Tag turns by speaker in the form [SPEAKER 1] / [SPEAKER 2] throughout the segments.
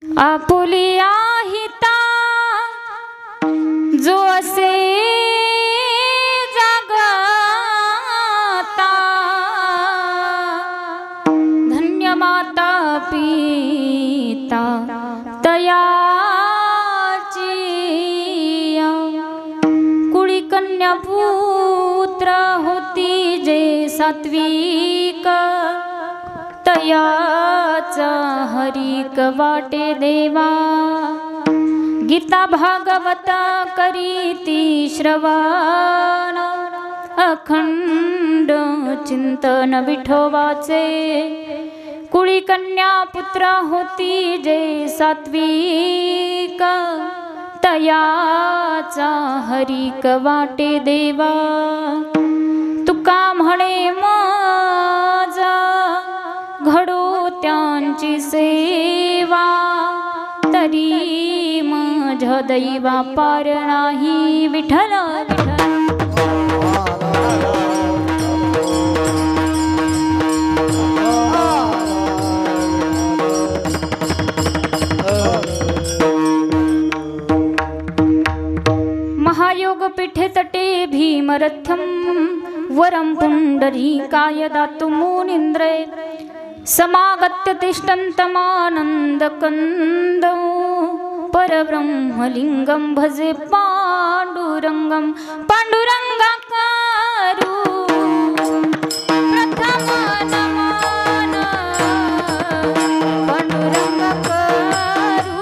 [SPEAKER 1] Apulia हिता जो असे जागता धन्य माता पिता तयाची कुळी कन्या पुत्र होती जे सात्विक तयाचा हरिक वाटे देवा गीता भागवत करीती श्रवण अखंड चिंतन विठोबाचे कुळी कन्या पुत्र होती जे सात्विक तयाचा हरिक वाटे देवा तुका म्हणे माझा घडो त्यांची सेवा तरी माझ्या दैवा पार नाही विठ्ठल विठ्ठल। महायोग पीठे तटे भीमरथ्यम वरम पुंडरीकाय दातु मुनीन्द्रे समागत्य तिष्ठन्तमानन्दकन्दौ परब्रह्मलिङ्गं भजे पाण्डुरङ्गं पाण्डुरङ्गाकारु प्रथम नमन पाण्डुरङ्गाकारु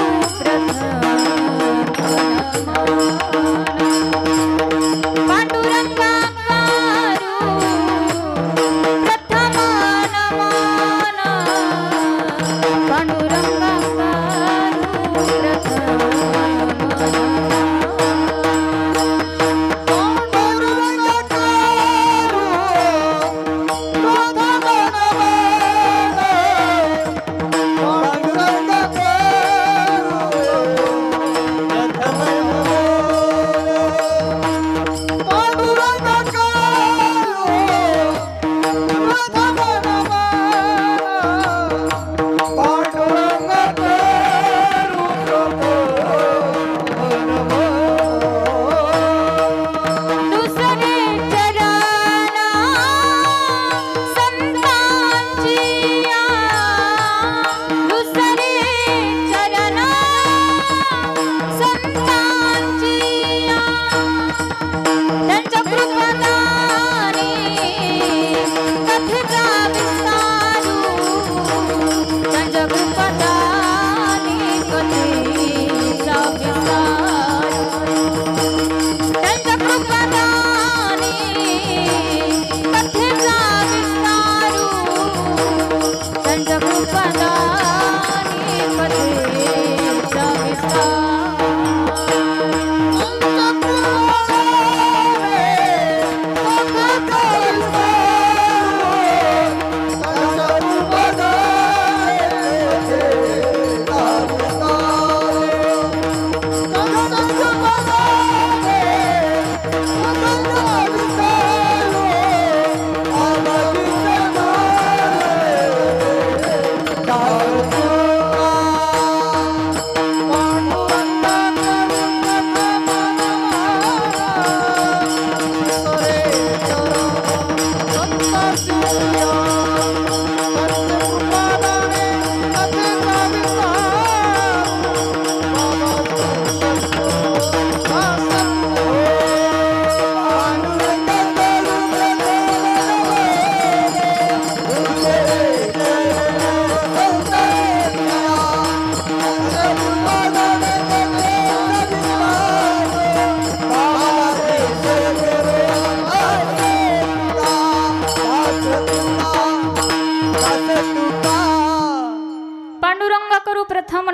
[SPEAKER 1] प्रथम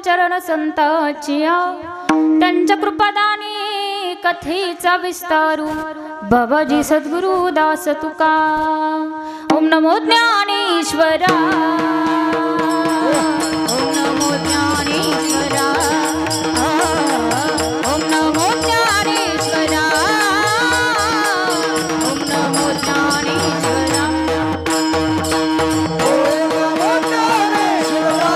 [SPEAKER 1] चरण संताचिया त्यांच्या कृपादानी कथेचा विस्तारू बाबाजी सद्गुरु दास तुका ओम नमो ज्ञानेश्वरा ओम नमो ज्ञानेश्वरा ओम नमो ज्ञानेश्वरा ओम नमो ज्ञानेश्वरा ओम नमो ज्ञानेश्वरा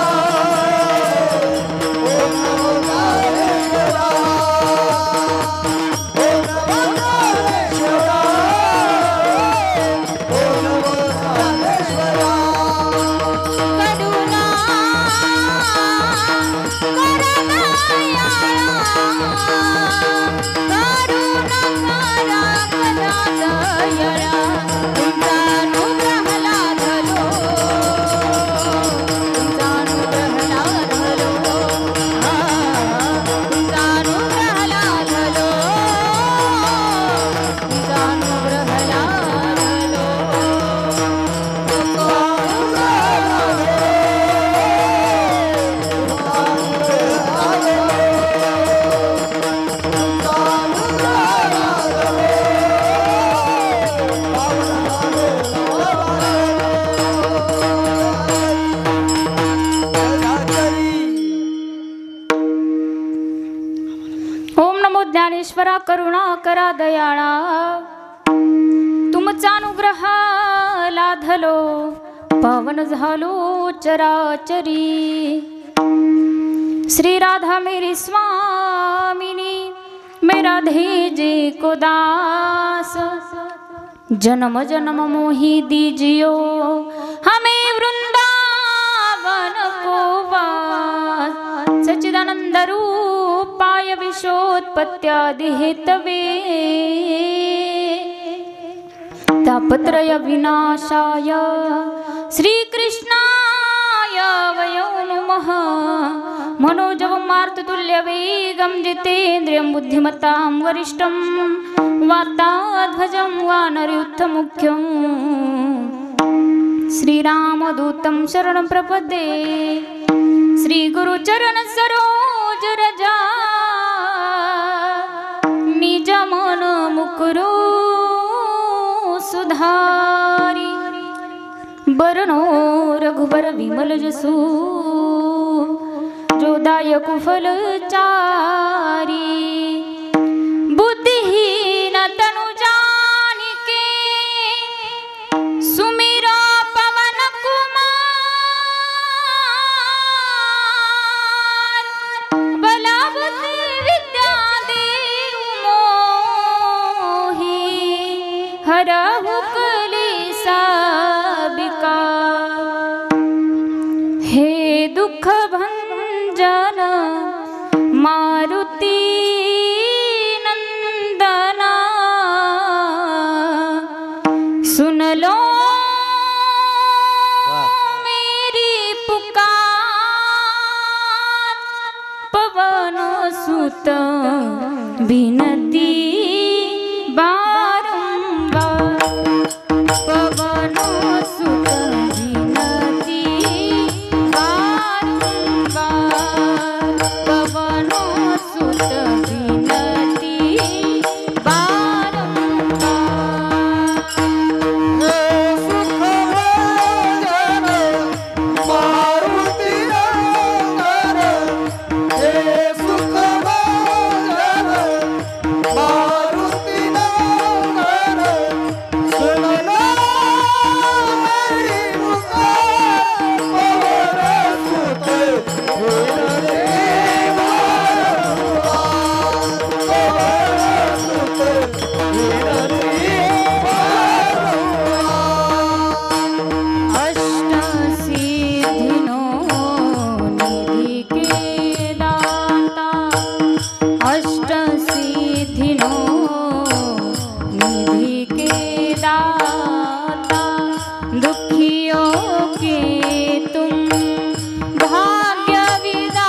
[SPEAKER 1] ज्ञानेश्वरा करुणाकरा दयाळा तुमचा अनुग्रह लाधलो पावन झालो चराचरी। श्री राधा मेरी स्वामिनी मैं राधे जी को दास जन्म जन्म मोहि दीजियो हमें वृंदावन को वास। सच्चिदानंद रूपाय विशोत्पत्त्यादि हेतवे तापत्रय विनाशाय श्रीकृष्णाय वयं नमः। मनोजवं मारुततुल्यवेगं जितेन्द्रियं बुद्धिमतां वरिष्ठं वाताध्वजं वानरयूथमुख्यं श्रीरामदूतं शरणं प्रपद्ये। श्रीगुरुचरण सरोज रजा निज मन मुकुरु सुधारी। बरनो रघुबर विमल जसु जो दायक फलचारी। बुद्धिहीन तनु जानिके सुमिरो पवन कुमार। बला बुद्धि विद्या देहु मोहि हरहु कलेसा विकार। हे दुख भंजन मारुति नंदना सुन लो मेरी पुकार। पवन सुत विनती बारंबार। पवन सुत विनती बारंबार। पवन सुत विनती बारंबार। दुखियों के तुम भाग्य विधाता।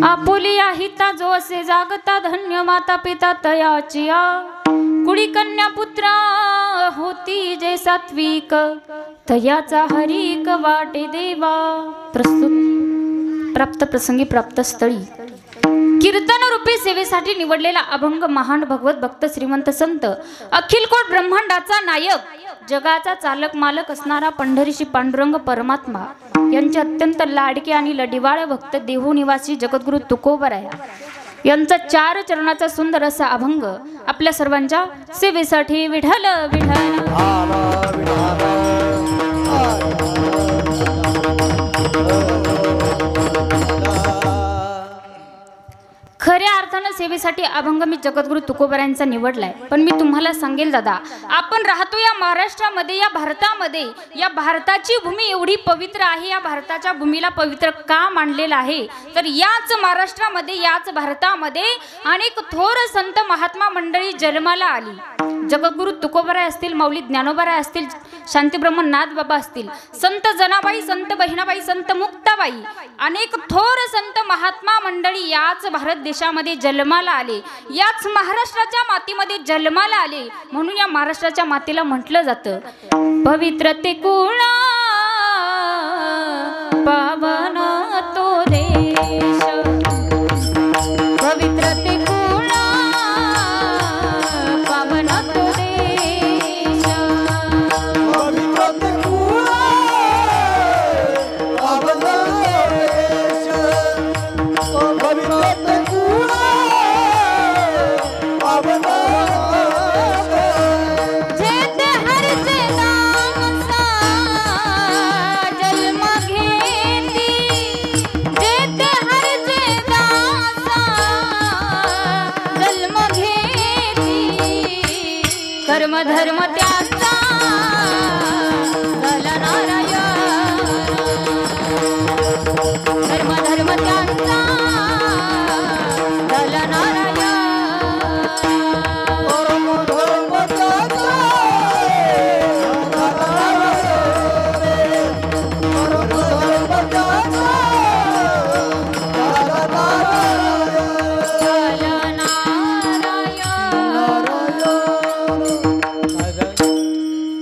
[SPEAKER 1] आपुलिया हिता जो असे जागता धन्य माता पिता तयाचिया कुडी कन्या पुत्रा होती जे सात्विक तयाचा हरिक वाटे देवा। प्रस्तुत प्राप्त प्रसंगी प्राप्त स्थळी कीर्तन रूपी सेवेसाठी निवडलेला अभंग महान भगवत भक्त श्रीमंत संत अखिलकोट ब्रह्मांडाचा नायक जगाचा चालक मालक असणारा पंढरीशी पांडुरंग परमात्मा यांचे अत्यंत लाडके आणि लढिवाळ भक्त देहू निवासी जगद्गुरु तुकोबराय यांचा 4 चरणाचा सुंदर असा अभंग आपल्या सर्वांच्या सेवेसाठी विठ्ठल विठ्ठल। खऱ्या अर्थानं सेवेसाठी अभंग मी जगद्गुरु तुकोबरायांचा निवडलाय, पण मी तुम्हाला सांगेल दादा, आपण राहतो या महाराष्ट्रामध्ये, या भारतामध्ये, या भारताची भूमी एवढी पवित्र आहे। या भारताच्या भूमीला पवित्र का मानलेलं आहे तर याच महाराष्ट्रामध्ये, याच भारतामध्ये अनेक थोर संत महात्मा मंडळी जन्माला आली। जगद्गुरु तुकोबराय असतील, माऊली ज्ञानोबराय असतील, शांतीब्रह्म नाथ बाबा असतील, संत जनाबाई, संत बहिणाबाई, संत मुक्ताबाई, अनेक थोर संत महात्मा मंडळी याच भारत देशामध्ये जन्माला आले, याच महाराष्ट्राच्या मातीमध्ये जन्माला आले। म्हणून या महाराष्ट्राच्या मातीला म्हटलं जातं पवित्र ते कुळा पावन तो देश, पवित्र ते कुळा पावन तो देश,
[SPEAKER 2] पवित्र ते कुळा पावन देश, पवित्र ते कुळा पावन
[SPEAKER 1] जेते हरचे दासा जन्म घेती, जेते हरचे दासा जन्म घेती, कर्म धर्म त्यांचा झाला नारायण, कर्म धर्म त्यांचा झाला नारायण।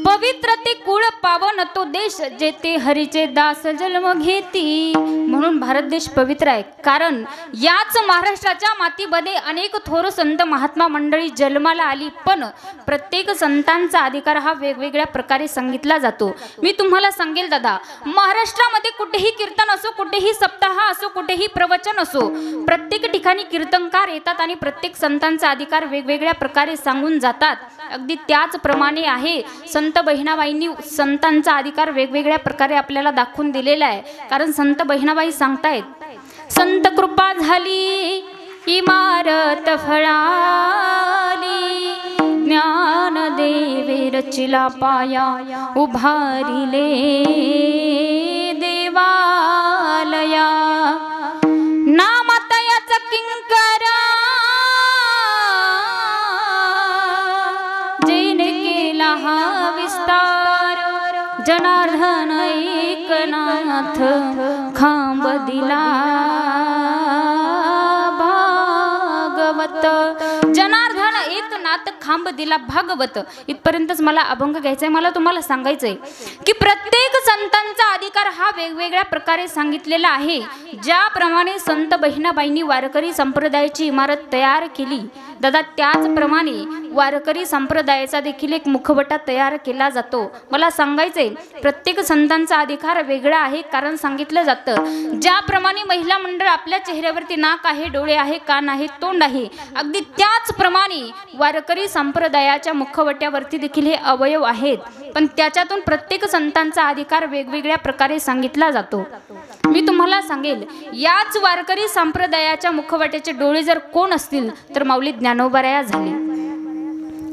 [SPEAKER 1] पवित्र ते कुळ पावन तो देश, जेते हरीचे दास जन्म घेती। म्हणून भारत देश पवित्र आहे, कारण याच महाराष्ट्राच्या मातीमध्ये अनेक थोर संत महात्मा मंडळी जन्माला आली, पण प्रत्येक संतांचा अधिकार हा वेगवेगळ्या प्रकारे सांगितला जातो। मी तुम्हाला सांगेल दादा, महाराष्ट्रामध्ये कुठेही कीर्तन असो, कुठेही सप्ताह असो, कुठेही प्रवचन असो, प्रत्येक ठिकाणी कीर्तनकार येतात आणि प्रत्येक संतांचा अधिकार वेगवेगळ्या प्रकारे सांगून जातात। अगदी त्याचप्रमाणे आहे संत बहिणाबाईंनी संतांचा अधिकार वेगवेगळ्या प्रकारे आपल्याला दाखवून दिलेला आहे, कारण संत बहिणाबाई सांगतायत संत कृपा झाली इमारत फळाली, ज्ञान देवे रचिला पाया उभारिले देवालया, नामतयाचा किंकरा जेने केला हा विस्तार, जनार्दन एकनाथ खांब दिला भागवत, जनार्दन एकनाथ खांब दिला भागवत। इथपर्यंतच मला अभंग घ्यायचंय। मला तुम्हाला सांगायचंय की प्रत्येक संतांचा अधिकार हा वेगवेगळ्या प्रकारे सांगितलेला आहे। ज्याप्रमाणे संत बहिणाबाईंनी वारकरी संप्रदायाची इमारत तयार केली दादा, त्याचप्रमाणे वारकरी संप्रदायाचा देखील एक मुखवटा तयार केला जातो। मला सांगायचंय प्रत्येक संतांचा अधिकार वेगळा आहे, कारण सांगितलं जातं ज्याप्रमाणे महिला मंडळ आपल्या चेहऱ्यावरती नाक आहे, डोळे आहे, कान आहे, तोंड आहे, अगदी त्याचप्रमाणे वारकरी संप्रदायाच्या मुखवट्यावरती देखील हे अवयव आहेत, पण त्याच्यातून प्रत्येक संतांचा अधिकार वेगवेगळ्या प्रकारे सांगितला जातो। मी तुम्हाला सांगेल, याच वारकरी संप्रदायाच्या मुखवट्याचे डोळे जर कोण असतील तर माऊली ज्ञानोबराया झाले।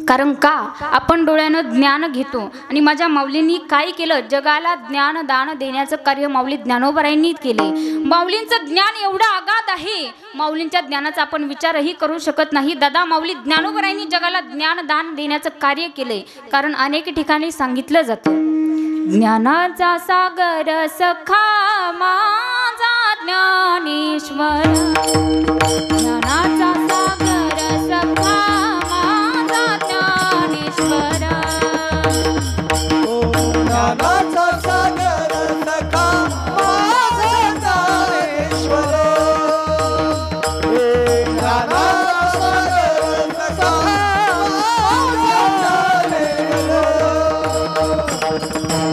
[SPEAKER 1] कारण का आपण डोळ्यानं ज्ञान घेतो आणि माझ्या माऊलींनी काय केलं, जगाला ज्ञान दान देण्याचं कार्य माऊली ज्ञानोबरायांनी केले. माऊलींचं ज्ञान एवढं अगाध आहे, माऊलींच्या ज्ञानाचा आपण विचारही करू शकत नाही. दादा माऊली ज्ञानोबरायांनी जगाला ज्ञान दान देण्याचं कार्य केले. कारण अनेक ठिकाणी सांगितलं जातं, ज्ञानाचा सागर सखा माझा ज्ञानेश्वर, ज्ञानाचा सागर सखा माझा ज्ञानेश्वर.
[SPEAKER 2] ज्ञानाचा सागर सखा माझा ज्ञानेश्वर. ज्ञानाचा सागर सखा माझा ज्ञानेश्वर.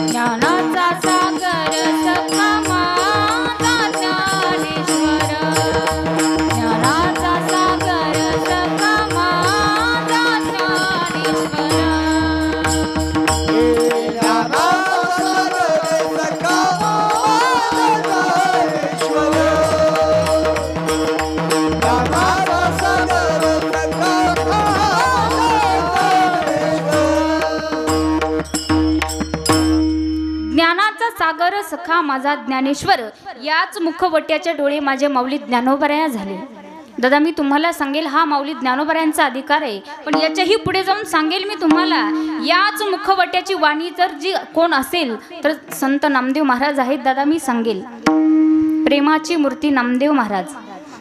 [SPEAKER 1] ज्ञानाचा सागर सखा माझा ज्ञानेश्वर, ज्ञानाचा सागर सखा माझा ज्ञानेश्वर. ज्ञानाचा सागर सखा माझा ज्ञानेश्वर, याच मुखवट्याचे डोळे माझे माऊली ज्ञानोबराया झाले. दादा मी तुम्हाला सांगेल, हा माऊली ज्ञानोबरायांचा अधिकार आहे, पण याच्याही पुढे जाऊन सांगेल मी तुम्हाला, याच मुखवट्याची वाणी जर जी कोण असेल तर संत नामदेव महाराज आहेत. दादा मी सांगेल, प्रेमाची मूर्ती नामदेव महाराज,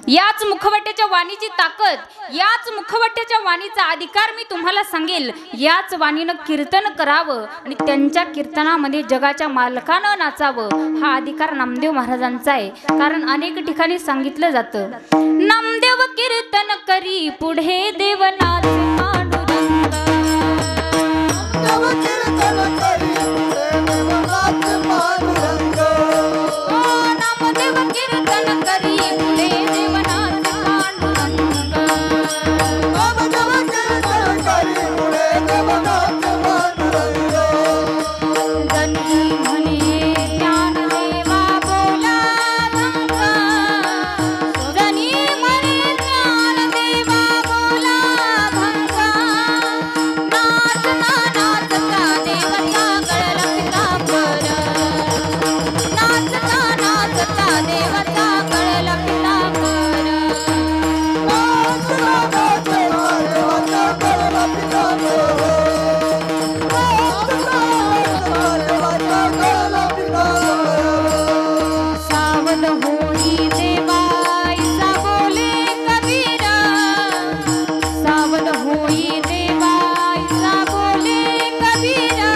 [SPEAKER 1] याच मुखवट्याच्या वाणीची ताकद, याच मुखवट्याच्या वाणीचा अधिकार मी तुम्हाला सांगेल. याच वाणीनं कीर्तन करावं आणि त्यांच्या कीर्तनामध्ये जगाच्या मालकानं नाचावं, हा अधिकार नामदेव महाराजांचा आहे. कारण अनेक ठिकाणी सांगितलं जातं, नामदेव कीर्तन करी पुढे देवनाथ पांडुरंग. नामदेव कीर्तन करी पुढे देवनाथ पांडुरंग. जनी म्हणे ज्ञानदेवा बोला भंगा, जनी म्हणे ज्ञानदेवा बोला भंगा. नाचता नाचता देवता गळला पितांबर, नाचता नाचता देवता गळला पितांबर. सावध होई देवा ऐसा बोले कबीरा, सावध होई देवा ऐसा बोले कबीरा.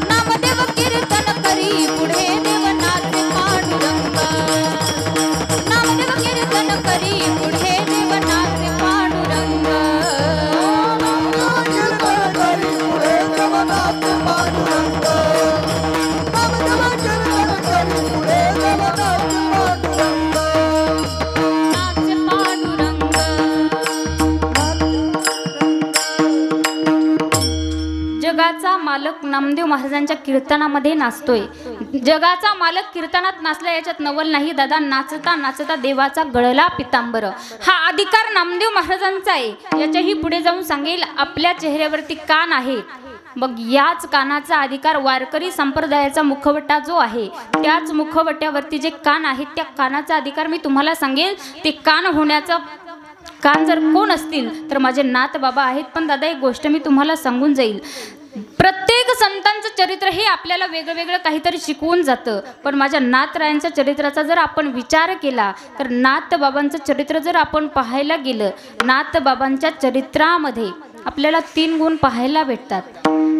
[SPEAKER 1] नामदेव कीर्तन करी पुढे देवनाथ पांडुरंग, नामदेव कीर्तन करी पुढे देवनाथ पांडुरंग. नाच पांडुरंग. जगाचा मालक नामदेव महाराजांच्या कीर्तनामध्ये नाचतोय. जगाचा मालक कीर्तनात नाचला याच्यात नवल नाही. दादा नाचता नाचता देवाचा गळला पितांबर, हा अधिकार नामदेव महाराजांचा आहे. याच्याही पुढे जाऊन सांगेल, आपल्या चेहऱ्यावरती कान आहेत, मग याच कानाचा अधिकार वारकरी संप्रदायाचा मुखवटा जो आहे, त्याच मुखवट्यावरती जे कान आहेत त्या कानाचा अधिकार मी तुम्हाला सांगेल. ते कान होण्याचा कान जर कोण असतील तर माझे नाथ बाबा आहेत. पण दादा एक गोष्ट मी तुम्हाला सांगून जाईल, प्रत्येक संतांचं चरित्र हे आपल्याला वेगळं वेगळं काहीतरी शिकवून जातं. पण माझ्या नाथरायांच्या चरित्राचा जर आपण विचार केला तर नाथ बाबांचं चरित्र जर आपण पाहायला गेलं, नाथ बाबांच्या चरित्रामध्ये आपल्याला 3 गुण पाहायला भेटतात.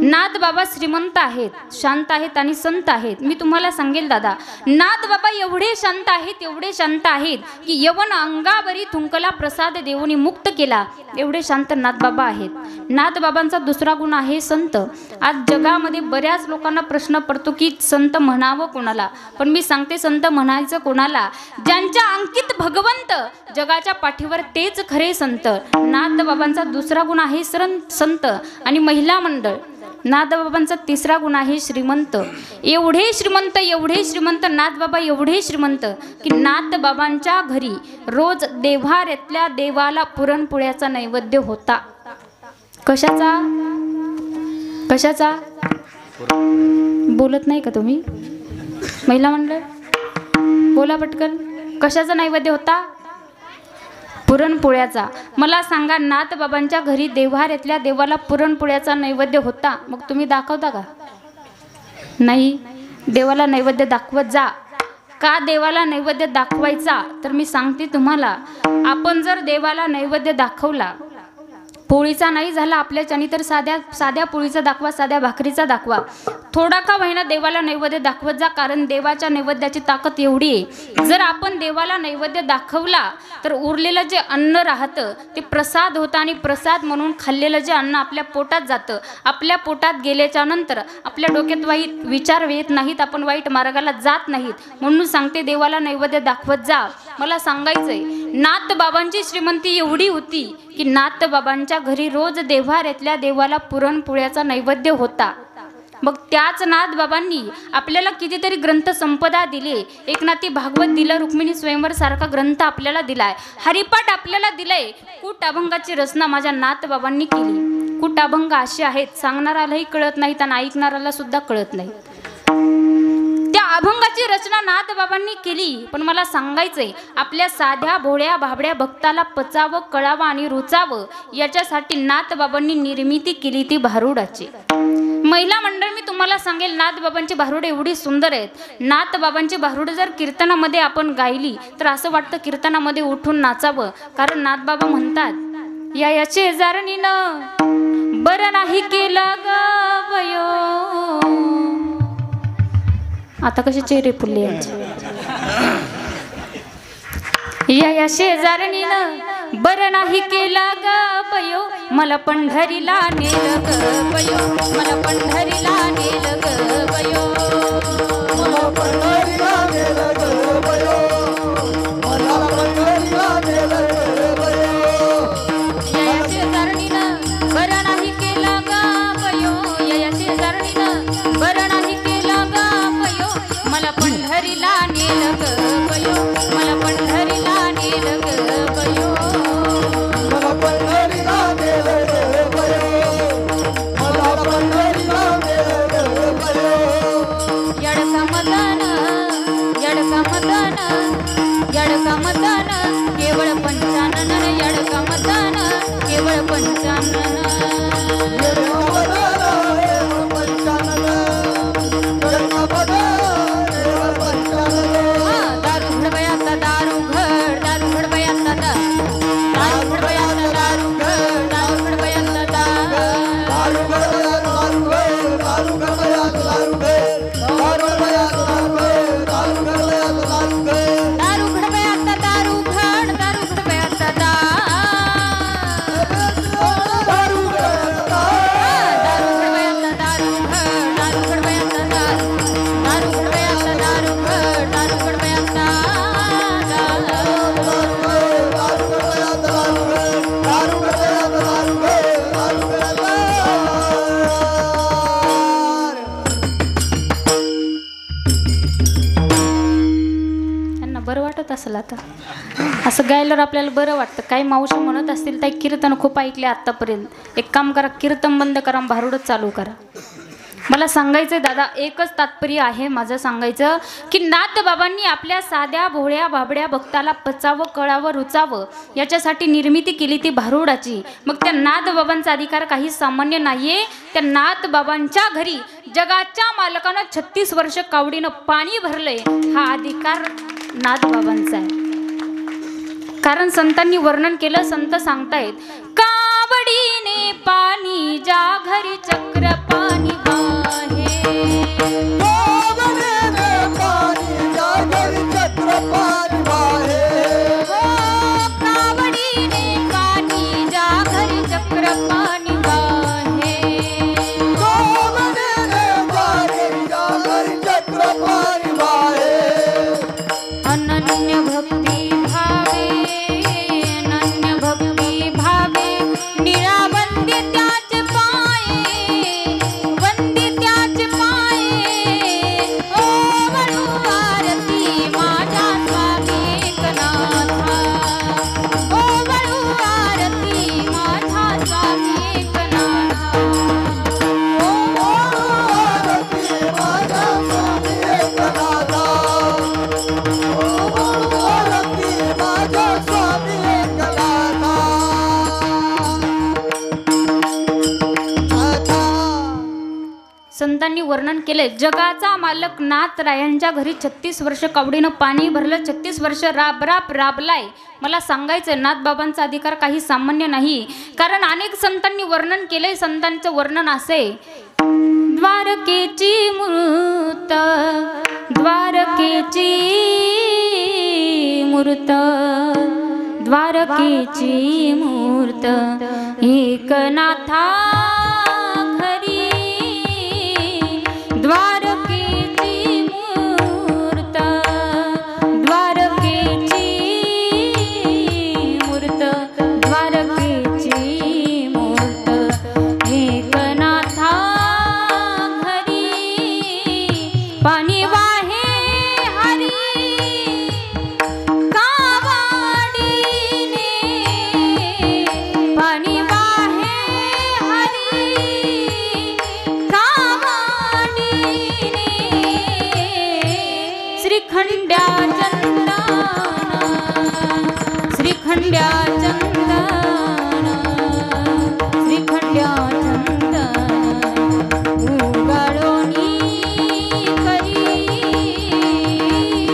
[SPEAKER 1] नाथ बाबा श्रीमंत आहेत, शांत आहेत आणि संत आहेत. मी तुम्हाला सांगेल दादा, नाथ बाबा एवढे शांत आहेत, एवढे शांत आहेत की यवन अंगावरी थुंकला प्रसाद देऊनी मुक्त केला, एवढे शांत नाथ बाबा आहेत. नाथ बाबांचा दुसरा गुण आहे संत. आज जगामध्ये बऱ्याच लोकांना प्रश्न पडतो की संत म्हणावं कोणाला, पण मी सांगते संत म्हणायचं कोणाला, ज्यांच्या अंकित भगवंत जगाच्या पाठीवर तेच खरे संत. नाथ बाबांचा दुसरा गुण आहे संत आणि महिला मंडळ. नाथबाबांचा तिसरा गुण आहे श्रीमंत. एवढे श्रीमंत, एवढे श्रीमंत नाथबाबा, एवढे श्रीमंत की नाथबाबांच्या घरी रोज देव्हाऱ्यातल्या देवाला पुरणपोळ्याचा नैवेद्य होता. कशाचा कशाचा बोलत नाही का तुम्ही? महिला मंडळ बोला पटकन. कशाचा नैवेद्य होता? पुरणपोळ्याचा. मला सांगा, नाथबाबांच्या घरी देव्हाऱ्यातल्या देवाला पुरणपोळ्याचा नैवेद्य होता, मग तुम्ही दाखवता का? नाही. देवाला नैवेद्य दाखवत जा. का देवाला नैवेद्य दाखवायचा? तर मी सांगते तुम्हाला, आपण जर देवाला नैवेद्य दाखवला, पोळीचा नाही झाला आपल्याच्यानी तर साध्या पोळीचा दाखवा, साध्या भाकरीचा दाखवा, थोडा का होईना देवाला नैवेद्य दाखवत जा. कारण देवाच्या नैवेद्याची ताकद एवढी आहे, जर आपण देवाला नैवेद्य दाखवला तर उरलेलं जे अन्न राहतं ते प्रसाद होतं आणि प्रसाद म्हणून खाल्लेलं जे अन्न आपल्या पोटात जातं, आपल्या पोटात गेल्याच्या नंतर आपल्या डोक्यात वाईट विचार येत नाहीत, आपण वाईट मार्गाला जात नाहीत. म्हणून सांगते, देवाला नैवेद्य दाखवत जा. मला सांगायचंय, नाथबाबांची श्रीमंती एवढी होती की नाथबाबांच्या घरी रोज देव्हाऱ्यातल्या देवाला पुरणपोळ्याचा नैवेद्य होता. मग त्याच नाथबाबांनी आपल्याला कितीतरी ग्रंथ संपदा दिली. एकनाथी भागवत दिलं, रुक्मिणी स्वयंवर सारखा ग्रंथ आपल्याला दिलाय, हरिपाठ आपल्याला दिलंय. कूट अभंगाची रचना माझ्या नाथबाबांनी केली. कूट अभंग असे आहेत, सांगणारालाही कळत नाहीत आणि ऐकणाराला सुद्धा कळत नाही. त्या अभंगाची रचना नाथबाबांनी केली. पण मला सांगायचंय, आपल्या साध्या भोळ्या भाबड्या भक्ताला पचावं, कळावं आणि रुचावं याच्यासाठी नाथबाबांनी निर्मिती केली ती भारुडाची. महिला मंडळ मी तुम्हाला सांगेल, नाथबाबांची भारुड एवढी सुंदर आहेत. नाथबाबांची भारुड जर कीर्तनामध्ये आपण गायली तर असं वाटतं कीर्तनामध्ये उठून नाचावं. कारण नाथबाबा म्हणतात, या शेजारणीनं बरं नाही केलं ग बयो. आता कसे चेहरे फुलले यांचे. या शेजारणीनं बरं नाही केलं ग बयो, मला पंढरीला नेलं ग बयो, मला पंढरीला नेलं ग बयो,
[SPEAKER 2] मला पंढरीला नेलं ग बयो, मला पंढरीला नेलं ग बयो.
[SPEAKER 1] या शेजारणीनं बरं नाही केलं ग बयो, या शेजारणीनं बरं नाही केलं ग बयो, मला पंढरीला नेलं ग बयो, मला पंढरीला नेलं ग बयो,
[SPEAKER 2] मला पंढरीला नेलं ग बयो, मला पंढरीला नेलं ग बयो.
[SPEAKER 1] यडका मदन यडका मदन यडका मदन केवळ पंचानन, यडका मदन केवळ पंचानन. दारू घड बयाता दारू घड, दारू घड बयाता दारू घड बयाता दारू घड, दारू घड बयाता दारू घड बयाता दारू घड, दारू घड बयाता दारू घड बयाता दारू घड, दारू घड बयाता दारू घड बयाता दारू घड, दारू घड बयाता त्यांना बरं वाटत असेल. आता असं गायल्यावर आपल्याला बरं वाटतं. काही मावशी म्हणत असतील तर कीर्तन खूप ऐकले आत्तापर्यंत, एक काम करा, कीर्तन बंद करा, भारुडच चालू करा. मला सांगायचं दादा, एकच तात्पर्य आहे माझं सांगायचं, की नाथबाबांनी आपल्या साध्या भोळ्या भाबड्या भक्ताला पचावं, कळावं, रुचावं याच्यासाठी निर्मिती केली ती भारुडाची. मग त्या नाथबाबांचा अधिकार काही सामान्य नाहीये. त्या नाथबाबांच्या घरी जगाच्या मालकानं 36 वर्ष कावडीनं पाणी भरलंय, हा अधिकार नाथबाबांचा आहे. कारण संतांनी वर्णन केलं, संत सांगतायत, कावडीने पाणी ज्या घरी चक्र पाणी वाहे, कावडीने पाणी ज्या घरी चक्र पाणी वाहे, अनन्य भक्ती भावे, अनन्य भक्ती भावे, निळा वंदे त्याच पाये, वंदे त्याच पाये, संतांनी वर्णन केले, जगाचा मालक नाथ रायांच्या घरी 36 वर्ष कावडीनं पाणी भरलं, 36 वर्ष राबलाय. मला सांगायचं नाथ बाबांचा अधिकार काही सामान्य नाही, कारण अनेक संतांनी वर्णन केले. संतांचं वर्णन असे, द्वारकेची मूर्त, द्वारकेची मूर्त, द्वारकेची मूर्त एकनाथा घरी, द्वारकेची मूर्त, द्वारकेची मूर्त, द्वारकेची मूर्त एकनाथा घरी, पाणी वाहे हरी कावडीने, पाणी वाहे हरी कावडीने, श्रीखंड्या चंदन, श्रीखंड्या चंदन, श्रीखंड्या चंदन उगाळोनी करी,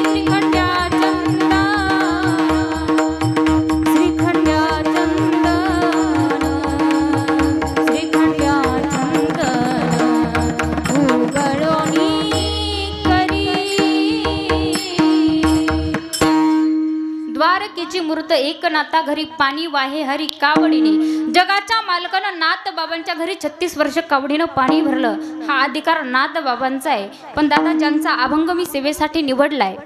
[SPEAKER 1] श्रीखंड्या चंदन, श्रीखंड्या चंदन, श्रीखंड्या चंदन उगाळोनी करी. द्वारकेची मूर्त एकनाथा घरी, पाणी वाहे हरी कावडीने. जगाच्या मालकानं नाथ बाबांच्या घरी 36 वर्ष कावडीनं पाणी भरलं. हा अधिकार नाथ बाबांचा आहे. पण दादा, ज्यांचा अभंग मी सेवेसाठी निवडलाय,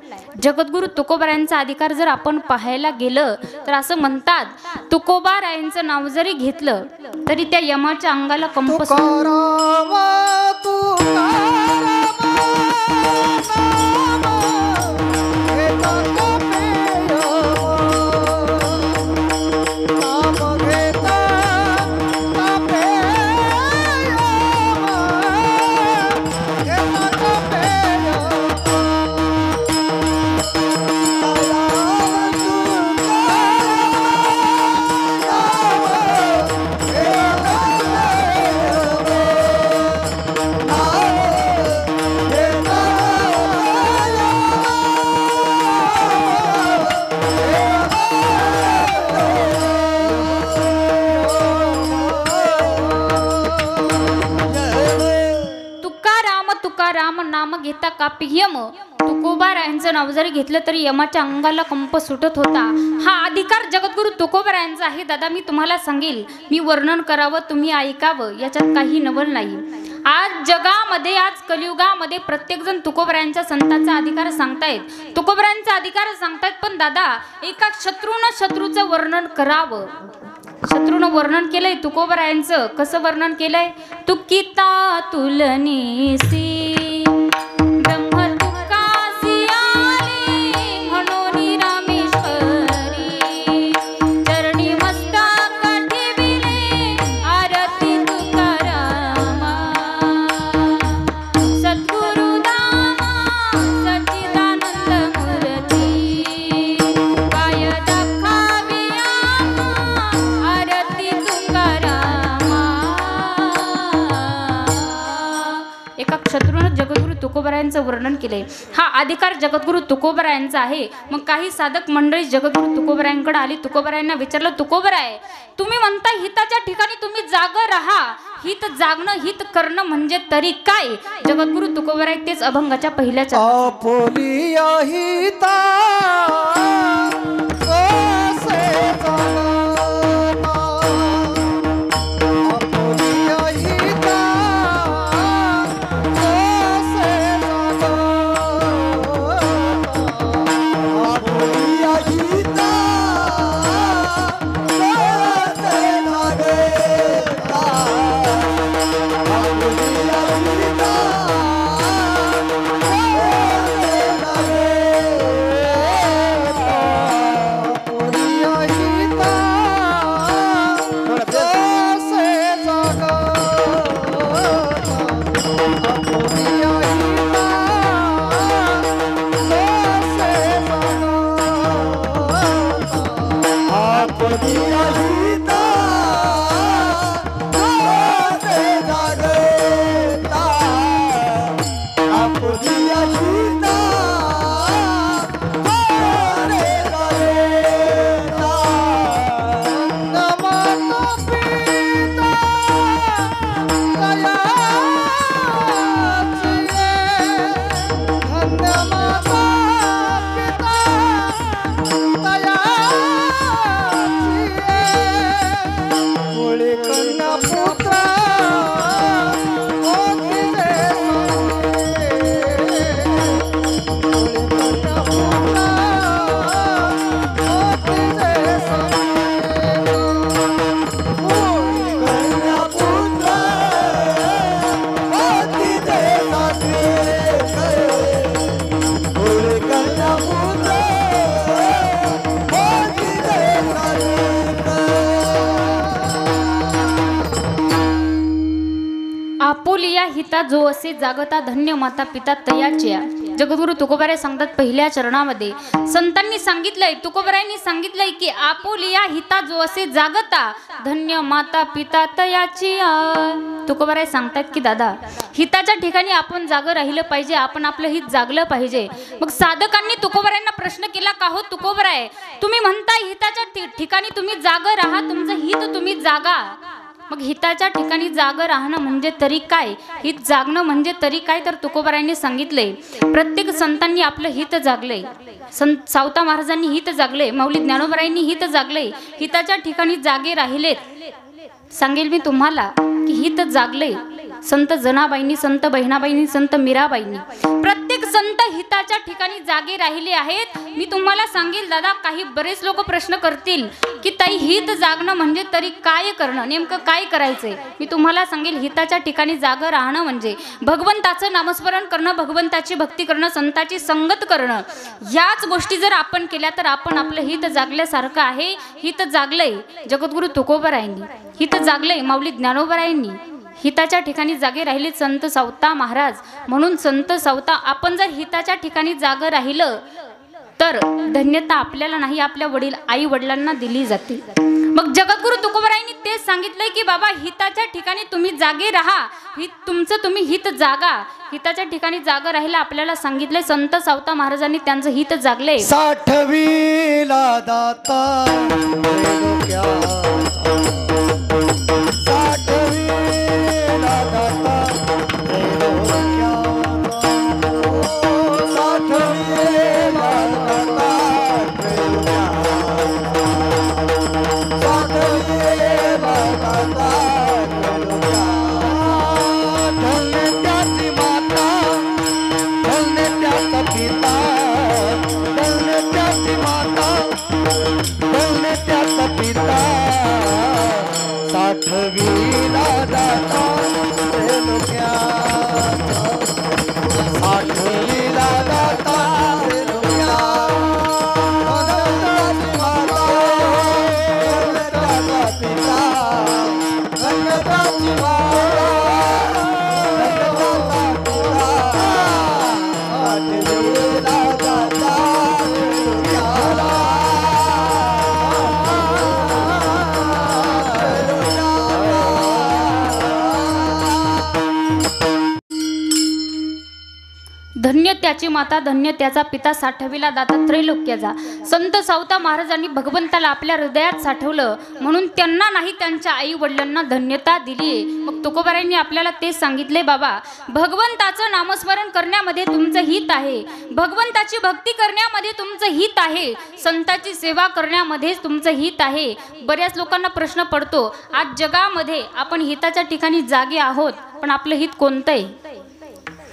[SPEAKER 1] जगद्गुरु तुकोबारायांचा अधिकार जर आपण पाहायला गेलं तर असं म्हणतात, तुकोबारायांचं नाव जरी घेतलं तरी त्या यमाच्या अंगाला कंप
[SPEAKER 2] तुकाराम तुकाराम
[SPEAKER 1] राम नाम घेता कापी यम. तुकोबारायांचं नाव जरी घेतलं तरी यमाच्या अंगाला कंप सुटत होता. हा अधिकार जगद्गुरु तुकोबारायांचा आहे. दादा, मी तुम्हाला सांगेल, मी वर्णन करावं, तुम्ही ऐकावं, याच्यात काही नवल नाही. आज जगामध्ये, आज कलियुगामध्ये प्रत्येक जण तुकोबारायांच्या संतांचा अधिकार सांगतायत, तुकोबारायांचा अधिकार सांगतायत. पण दादा, एका शत्रूचं वर्णन करावं. शत्रूनं वर्णन केलंय तुकोबारायांचं. कसं वर्णन केलंय? तुकिता तुलनीसी ब्रह्म तुकासी आली म्हणून रामेश्वरी, चरणी मस्तक ठेविले आरती तुकारामा, सद्गुरु दामा सच्चिदानंद मूर्ती, काय दाखावी आरती तुकारामा. एका शत्रूनं जगद्गुरु तुकोबारायांचं वर्णन केलंय. हा अधिकार जगद्गुरु तुकोबारायांचा आहे. मग काही साधक मंडळी जगद्गुरु तुकोबारायांकडे आली. तुकोबारायांना विचारलं, तुकोबाराय, तुम्ही म्हणता हिताच्या ठिकाणी तुम्ही जागा राहा, हित जागणं, हित करणं म्हणजे तरी काय? जगद्गुरु तुकोबाराय तेच अभंगाच्या पहिल्या
[SPEAKER 2] आपुलिया हिता कसे जाणता, आपुलिया हिता कसे जाणता, आपुलिया हिता कसे लागता, आपुलिया हिता कसे लागता.
[SPEAKER 1] आपुलिया हिता जो असे जागता धन्य माता पिता तयाच्या. जगद्गुरु तुकोबाराय सांगतात पहिल्या चरणामध्ये संतांनी सांगितलंय, तुकोबारायांनी सांगितलंय की आपुलिया हिता जो असे जागता धन्य माता पिता तयाची. तुकोबाराय सांगतात की दादा हिताच्या ठिकाणी आपण जागं राहिलं पाहिजे, आपण आपलं हित जागलं पाहिजे. मग साधकांनी तुकोबारायांना प्रश्न केला का हो तुकोबाराय तुम्ही म्हणताय हिताच्या ठिकाणी तुम्ही जागं राहा, तुमचं हित तुम्ही जागा. मग हिताच्या ठिकाणी जागं राहणं म्हणजे तरी काय, हित जागणं म्हणजे तरी काय. तर तुकोबारायांनी सांगितले प्रत्येक संतांनी आपलं हित जागले. संत सावता महाराजांनी हित जागले, माऊली ज्ञानोबारायांनी हित जागले, हिताच्या ठिकाणी जागे राहिलेत. सांगेल मी तुम्हाला की हित जागले संत जनाबाईंनी, संत बहिणाबाईंनी, संत मीराबाईंनी. प्रत्येक संत हिताच्या ठिकाणी जागे राहिले आहेत. मी तुम्हाला सांगेल दादा काही बरेच लोक प्रश्न करतील की ताई हित जागणं म्हणजे तरी काय करणं, नेमकं काय करायचंय. मी तुम्हाला सांगेल हिताच्या ठिकाणी जागं राहणं म्हणजे भगवंताचं नामस्मरण करणं, भगवंताची भक्ती करणं, संताची संगत करणं. ह्याच गोष्टी जर आपण केल्या तर आपण आपलं हित जागल्यासारखं आहे. हित जागलंय जगद्गुरु तुकोबारायांनी, हित जागलंय माऊली ज्ञानोबारायांनी, हिताच्या ठिकाणी जागे राहिले संत सावता महाराज. म्हणून संत सावता आपण जर हिताच्या ठिकाणी जागं राहिलं तर धन्यता आपल्याला नाही आपल्या वडील आई वडिलांना दिली जाते. मग जगद्गुरु तुकोबारायांनी तेच सांगितलंय की बाबा हिताच्या ठिकाणी तुम्ही जागे राहा, हित तुमचं तुम्ही हित जागा. हिताच्या ठिकाणी जागा राहायला आपल्याला सांगितलंय. संत सावता महाराजांनी त्यांचं हित जागले.
[SPEAKER 2] साठवीला दाता
[SPEAKER 1] धन्य त्याची माता, धन्य त्याचा पिता, साठविला दाता त्रैलोक्याचा. संत सावता महाराजांनी भगवंताला आपल्या हृदयात साठवलं म्हणून त्यांना नाही त्यांच्या आई वडिलांना धन्यता दिली. मग तुकोबारायांनी आपल्याला ते सांगितले बाबा भगवंताचं नामस्मरण करण्यामध्ये तुमचं हित आहे, भगवंताची भक्ती करण्यामध्ये तुमचं हित आहे, संताची सेवा करण्यामध्येच तुमचं हित आहे. बऱ्याच लोकांना प्रश्न पडतो आज जगामध्ये आपण हिताच्या ठिकाणी जागे आहोत पण आपलं हित कोणतं आहे,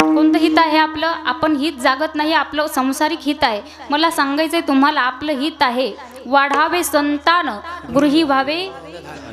[SPEAKER 1] कोणतं हित आहे आपलं. आपण हित जागत नाही, आपलं संसारिक हित आहे. मला सांगायचंय तुम्हाला आपलं हित आहे वाढावे संतान गृही व्हावे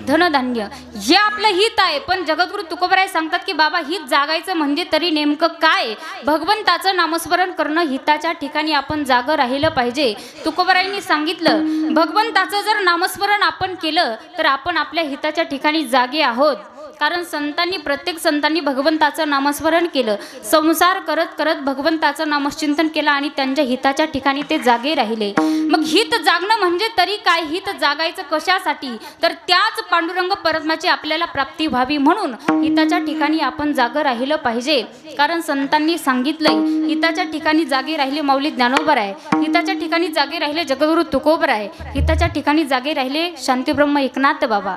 [SPEAKER 1] धनधान्य, हे आपलं हित आहे. पण जगद्गुरु तुकोबाराय सांगतात की बाबा हित जागायचं म्हणजे तरी नेमकं काय, भगवंताचं नामस्मरण करणं. हिताच्या ठिकाणी आपण जागं राहिलं पाहिजे. तुकोबारायांनी सांगितलं भगवंताचं जर नामस्मरण आपण केलं तर आपण आपल्या हिताच्या ठिकाणी जागे आहोत. कारण संतांनी, प्रत्येक संतांनी भगवंताचं नामस्मरण केलं, संसार करत करत भगवंताचं नामचिंतन केलं आणि त्यांच्या हिताच्या ठिकाणी ते जागे राहिले. मग हित जागणं म्हणजे तरी काय, हित जागायचं कशासाठी तर त्याच पांडुरंग परमात्म्याची आपल्याला प्राप्ती व्हावी म्हणून हिताच्या ठिकाणी आपण जागं राहिलं पाहिजे. कारण संतांनी सांगितलंय हिताच्या ठिकाणी जागे राहिले माऊली ज्ञानोबाराय, हिताच्या ठिकाणी जागे राहिले जगद्गुरु तुकोबाराय, हिताच्या ठिकाणी जागे राहिले शांतीब्रह्म एकनाथ बाबा.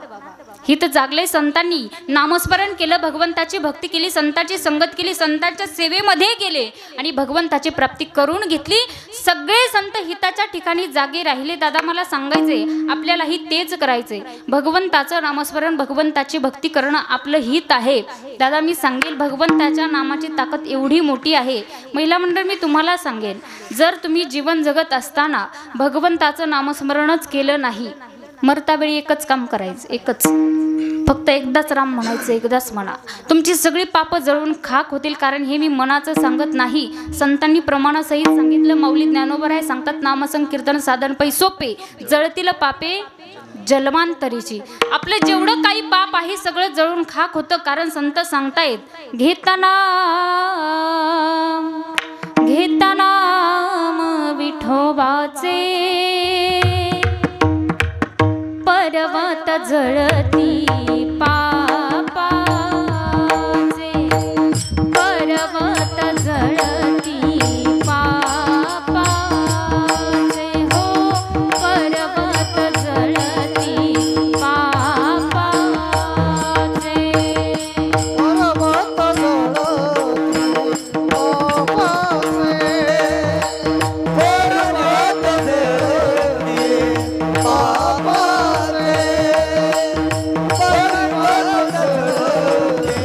[SPEAKER 1] हित जागले संतांनी, नामस्मरण केलं, भगवंताची भक्ती केली, संताची संगत केली, संतांच्या सेवेमध्ये गेले आणि भगवंताची प्राप्ती करून घेतली. सगळे संत हिताच्या ठिकाणी जागे राहिले. दादा मला सांगायचे आपल्यालाही तेच करायचे, भगवंताचं नामस्मरण, भगवंताची भक्ती करणं आपलं हित आहे. दादा मी सांगेल भगवंताच्या नामाची ताकद एवढी मोठी आहे. महिला मंडळ मी तुम्हाला सांगेल जर तुम्ही जीवन जगत असताना भगवंताचं नामस्मरणच केलं नाही, मरतावेळी एकच काम करायचं, एकच फक्त एकदाच राम म्हणायचं, एकदाच म्हणा, तुमची सगळी पापं जळून खाक होतील. कारण हे मी मनाचं सांगत नाही, संतांनी प्रमाणासहित सांगितलं. माऊली ज्ञानोबाराय सांगतात नामसंकीर्तन साधन पै सोपे, जळतील पापे जन्मांतरीची. आपलं जेवढं काही पाप आहे सगळं जळून खाक होतं. कारण संत सांगतायत घेताना विठोबाचे पर्वत जळती पापाचे, पर्वत जळती पापाचे, हो पर्वत जळती पापाचे.
[SPEAKER 2] पर्वत जळती पापाचे, पर्वत जळती पापाचे, पर्वत जळती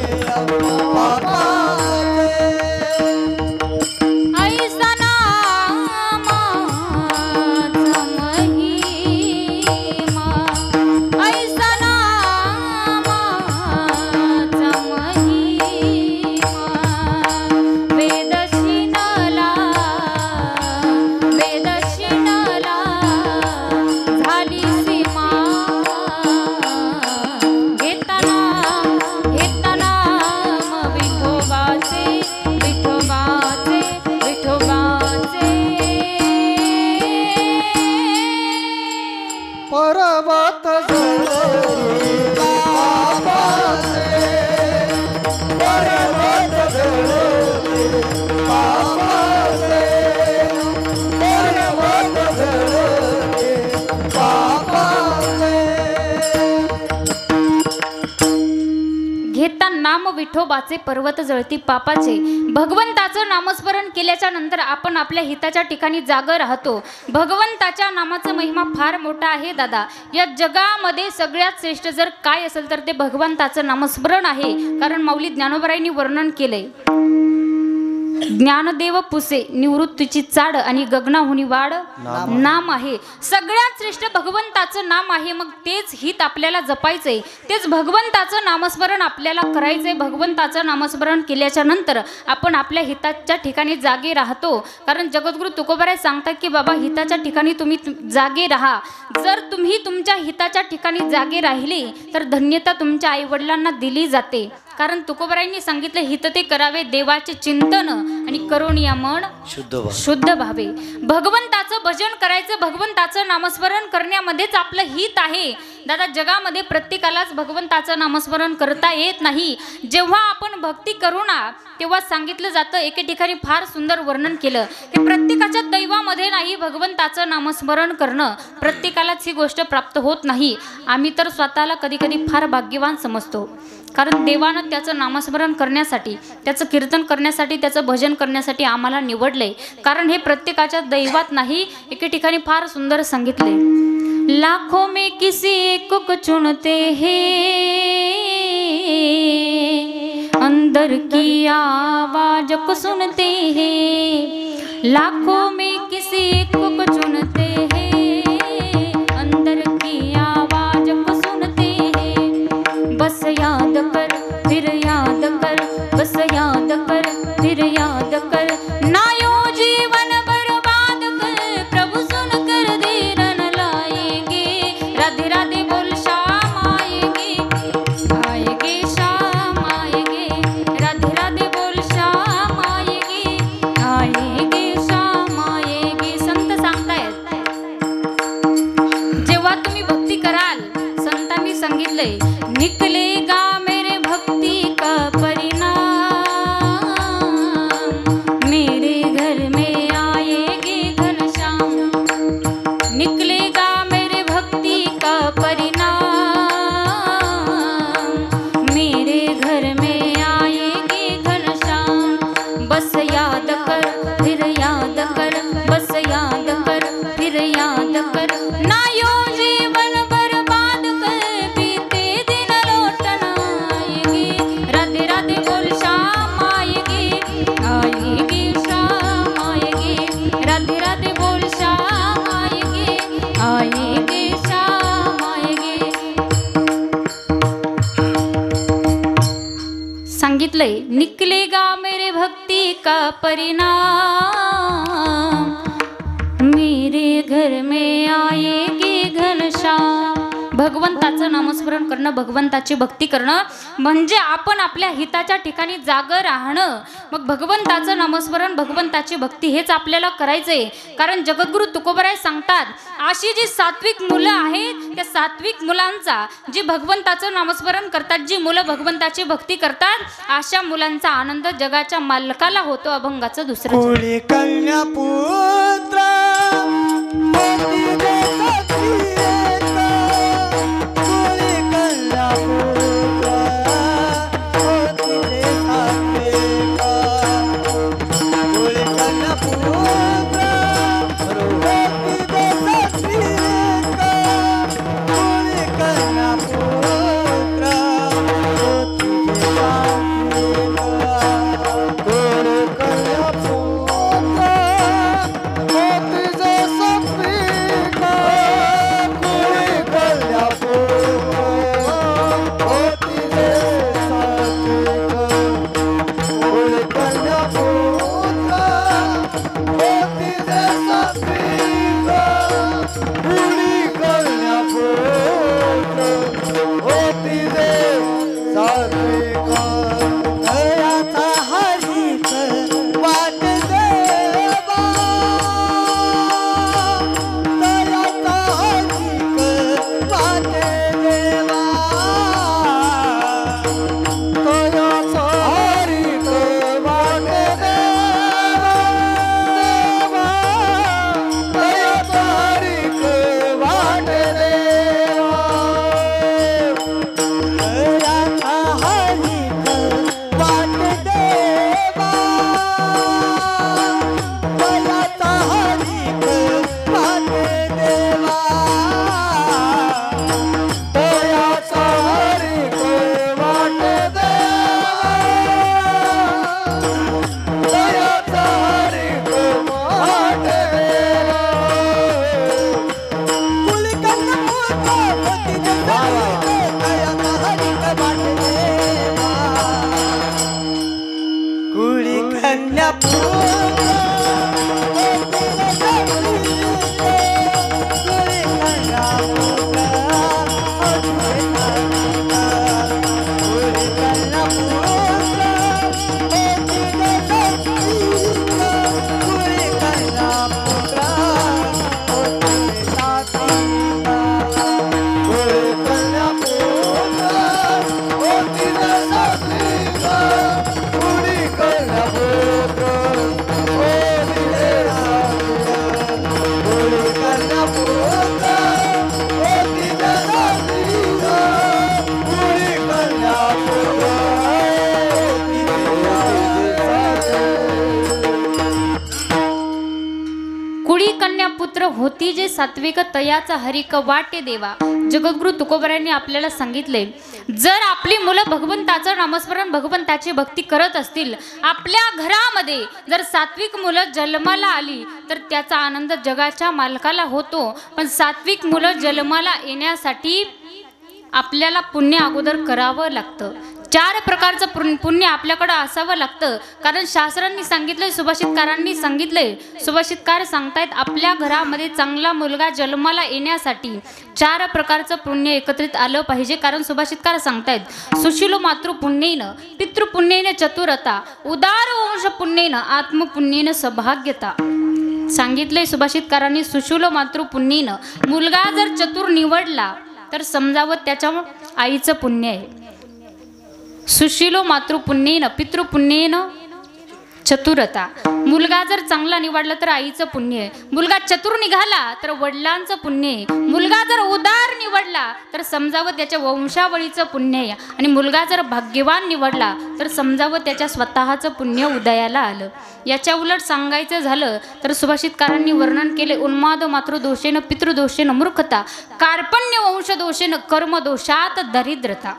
[SPEAKER 2] पापाचे.
[SPEAKER 1] ऐसा नामाचा महिमा, ऐसा नामाचा महिमा, वेदशिनला झाली सीमा. घेताना विठोबाचे विठोबाचे विठोबाचे.
[SPEAKER 2] पर्वत जळती पापाचे, पर्वत जळती पापाचे, पर्वत जळती पापाचे.
[SPEAKER 1] घेता नाम विठोबाचे पर्वत जळती पापाचे. भगवंताचं नामस्मरण केल्याच्या नंतर आपण आपल्या हिताच्या ठिकाणी जागा राहतो. भगवंताच्या नामाचा महिमा फार मोठा आहे दादा. या जगामध्ये सगळ्यात श्रेष्ठ जर काय असेल तर ते भगवंताचं नामस्मरण आहे. कारण माऊली ज्ञानोबरायांनी वर्णन केलंय, ज्ञानदेव पुसे निवृत्तीची चाड आणि गगनाहुनी वाड नाम आहे. सगळ्यात श्रेष्ठ भगवंताचं नाम आहे. मग तेच हित आपल्याला जपायचंय, तेच भगवंताचं नामस्मरण आपल्याला करायचंय. भगवंताचं नामस्मरण केल्याच्या नंतर आपण आपल्या हिताच्या ठिकाणी जागे राहतो. कारण जगद्गुरु तुकोबाराय सांगतात की बाबा हिताच्या ठिकाणी तुम्ही जागे राहा. जर तुम्ही तुमच्या हिताच्या ठिकाणी जागे राहिले तर धन्यता तुमच्या आईवडिलांना दिली जाते. कारण तुकोबारायांनी सांगितलं हित ते करावे देवाचे चिंतन आणि करुणिया मन शुद्ध व्हावे. भगवंताचं भजन करायचं, भगवंताचं नामस्मरण करण्यामध्येच आपलं हित आहे. दादा जगामध्ये प्रत्येकालाच भगवंताचं नामस्मरण करता येत नाही. जेव्हा आपण भक्ती करू ना तेव्हा सांगितलं जातं, एके ठिकाणी फार सुंदर वर्णन केलं की प्रत्येकाच्या दैवामध्ये नाही भगवंताचं नामस्मरण करणं. प्रत्येकालाच ही गोष्ट प्राप्त होत नाही. आम्ही तर स्वतःला कधी कधी फार भाग्यवान समजतो. कारण देवानं त्याचं नामस्मरण करण्यासाठी, त्याचं कीर्तन करण्यासाठी, त्याचं भजन करण्यासाठी आम्हाला निवडलंय. कारण हे प्रत्येकाच्या दैवात नाही. एके ठिकाणी फार सुंदर सांगितले, लाखों में किसी एक को चुनते हैं, अंदर की आवाज को सुनते हैं. लाखों में किसी एक को चुनते हैं, अंदर की आवाज को सुनते हैं. बस याद कर फिर याद कर, बस याद कर फिर याद कर, ना यूं जीवन बर्बाद कर, प्रभु सुन कर देर न लाएंगे. राधे राधे बोल शाम आएंगे, आएंगे शाम आएंगे. राधे राधे बोल शाम आएंगे, आएंगे शाम आएंगे. संत सांगतायत जेव्हा तुम्ही भक्ती कराल, संतांनी सांगितलंय निकलेगा मेरे भक्ति का परिणाम, मेरे घर में आएगी घनश्याम. निकलेगा मेरे भक्ति का परिणाम, मेरे घर में आएगी घनश्याम. बस याद कर फिर याद कर, बस याद कर फिर याद कर, ना यूं जीवन बर्बाद कर, बीते दिन लौटना आएगी. राधे राधे बोल शाम आएगी, आएगी शाम आएगी. राधे राधे बोल शाम आएगी, आएगी शाम आएगी. सांगितलंय निकलेगा मेरे भक्ति का परिणाम, मेरे घर में आएगी घनश्याम. भगवंताचं नामस्मरण करणं, भगवंताची भक्ती करणं म्हणजे आपण आपल्या हिताच्या ठिकाणी जागं राहणं. मग भगवंताचं नामस्मरण, भगवंताची भक्ती हेच आपल्याला करायचंय. कारण जगद्गुरु तुकोबराय सांगतात, अशी जी सात्विक मुलं आहेत त्या सात्विक मुलांचा, जी भगवंताचं नामस्मरण करतात, जी मुलं भगवंताची भक्ती करतात, अशा मुलांचा आनंद जगाच्या मालकाला होतो. अभंगाचं दुसरं
[SPEAKER 2] कुळी कन्या पुत्र मोती देशाची एक. कुळी कन्या पुत्र मोती देशाची एक. कुळी कन्या पुत्र मोती देशाची एक. कुळी कन्या पुत्र मोती देशाची एक. कुळी कन्या पुत्र मोती देशाची एक. कुळी कन्या पुत्र मोती देशाची एक. कुळी कन्या पुत्र मोती देशाची एक. कुळी कन्या पुत्र मोती देशाची एक. दयाचा हरीक वाट देवा. दयाचा हरीक वाट देवा. दयाचा हरीक वाट देवा. दयाचा हरीक वाट देवा. दयाचा हरीक वाट देवा. दयाचा हरीक वाट देवा. दयाचा हरीक वाट देवा. दयाचा हरीक वाट देवा. कुळी कन्या पुत्र मोती देशाची एक. दयाचा हरीक वाट देवा. कुळी कन्या पुत्र मोती देशाची एक. कुळी कन्या पुत्र मोती देशाची एक. कुळी कन्या पुत्र मोती देशाची एक. कुळी कन्या पुत्र मोती देशाची एक. कुळी कन्या पुत्र मोती देशाची एक. कुळी कन्या पुत्र मोती देशाची एक. कुळी कन्या पुत्र मोती देशाची एक. कुळी कन्या पुत्र मोती देशाची.
[SPEAKER 1] कुळी कन्या पुत्र होती जे सात्विक, तयाचा हरिक वाटे देवा. जगद्गुरु तुकोबरायांनी आपल्याला सांगितले, जर आपली मुलं भगवंताचं नामस्मरण, भगवंताची भक्ती करत असतील, आपल्या घरामध्ये जर सात्विक मुलं जन्माला आली तर त्याचा आनंद जगाच्या मालकाला होतो. पण सात्विक मुलं जन्माला येण्यासाठी आपल्याला पुण्य अगोदर करावं लागतं. 4 प्रकारचं पुण्य आपल्याकडं असावं लागतं. कारण शास्त्रांनी सांगितलंय, सुभाषितकारांनी सांगितलंय, सुभाषितकार सांगतायत आपल्या घरामध्ये चांगला मुलगा जन्माला येण्यासाठी 4 प्रकारचं पुण्य एकत्रित आलं पाहिजे. कारण सुभाषितकार सांगतायत, सुशीलो मातृपुण्येनं, पितृपुण्येनं चतुरता, उदार वंश पुण्येनं, आत्मपुण्येनं सौभाग्यता. सांगितलंय सुभाषितकारांनी, सुशीलो मातृपुण्येनं, मुलगा जर चतुर निवडला तर समजावं त्याच्या आईचं पुण्य आहे. सुशीलो मातृपुण्येनं, पितृपुण्येनं चतुरता. मुलगा जर चांगला निवडला तर आईचं पुण्य आहे. मुलगा चतुर निघाला तर वडिलांचं पुण्य आहे. मुलगा जर उदार निवडला तर समजावं त्याच्या वंशावळीचं पुण्य आहे. आणि मुलगा जर भाग्यवान निवडला तर समजावं त्याच्या स्वतःचं पुण्य उदयाला आलं. याच्या उलट सांगायचं झालं तर सुभाषितकारांनी वर्णन केले, उन्माद मातृदोषेनं, पितृदोषेनं मूर्खता, कार्पण्य वंशदोषेनं, कर्मदोषात दरिद्रता.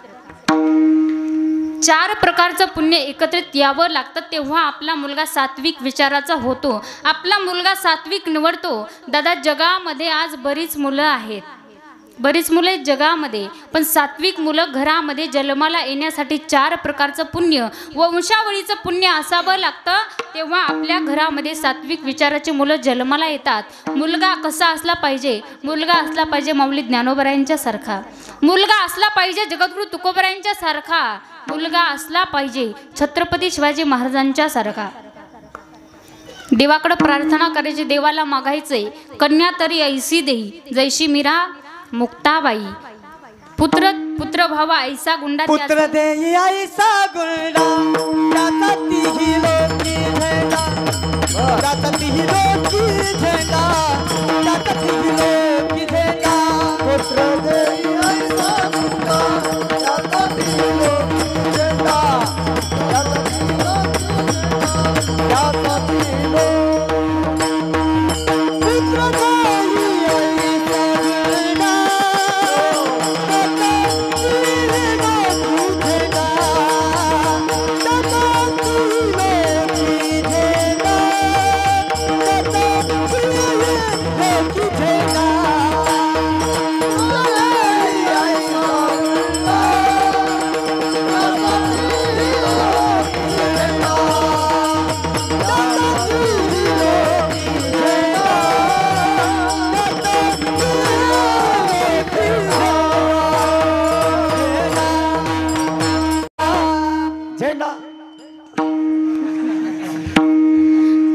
[SPEAKER 1] 4 प्रकारचं पुण्य एकत्रित यावं लागतं, तेव्हा आपला मुलगा सात्विक विचाराचा होतो, आपला मुलगा सात्विक निवडतो. दादा, जगामध्ये आज बरीच मुलं आहेत, बरीच मुलं आहेत जगामध्ये, पण सात्विक मुलं घरामध्ये जन्माला येण्यासाठी 4 प्रकारचं पुण्य, वंशावळीचं पुण्य असावं लागतं, तेव्हा आपल्या घरामध्ये सात्विक विचाराची मुलं जन्माला येतात. मुलगा कसा असला पाहिजे? मुलगा असला पाहिजे माऊली ज्ञानोबरायांच्या सारखा, मुलगा असला पाहिजे जगद्गुरु तुकोबरायांच्या सारखा, मुलगा असला पाहिजे छत्रपती शिवाजी महाराजांच्या सारखा. देवाकडे प्रार्थना करायची, देवाला मागायचंय कन्या तरी ऐसी देई जैशी मीरा मुक्ताबाई. पुत्र भावा ऐसा गुंडा
[SPEAKER 2] पुत्र देई ऐसा गुंडा त्याचा तिही लोकी झेंडा, त्याचा तिही लोकी झेंडा, त्याचा तिही लोकी झेंडा. पुत्र देई ऐसा गुंडा त्याचा तिही लोकी झेंडा, त्याचा तिही लोकी झेंडा, त्याचा तिही लोकी. पुत्र देई ऐसा गुंडा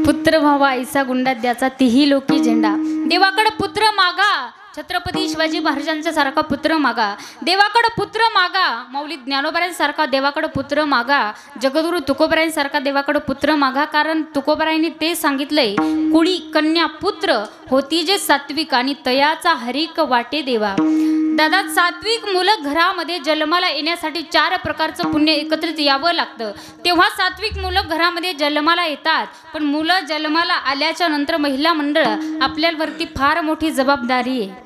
[SPEAKER 1] पुत्र भावा ऐसा गुंडा द्याचा तिही लोकी झेंडा. देवाकडे पुत्र मागा, छत्रपती शिवाजी महाराजांच्या सारखा पुत्र मागा, देवाकडे पुत्र मागा, माऊली ज्ञानोबरायांसारखा देवाकडे पुत्र मागा, जगद्गुरु तुकोबरायांसारखा देवाकडे पुत्र मागा. कारण तुकोबरायांनी ते सांगितलंय, कुळी कन्या पुत्र होती जे सात्विक आणि तयाचा हरिक वाटे देवा. दादा, सात्विक मुलं घरामध्ये जन्माला येण्यासाठी 4 प्रकारचं पुण्य एकत्रित यावं लागतं, तेव्हा सात्विक मुलं घरामध्ये जन्माला येतात. पण मुलं जन्माला आल्याच्या नंतर महिला मंडळ आपल्यावरती फार मोठी जबाबदारी आहे.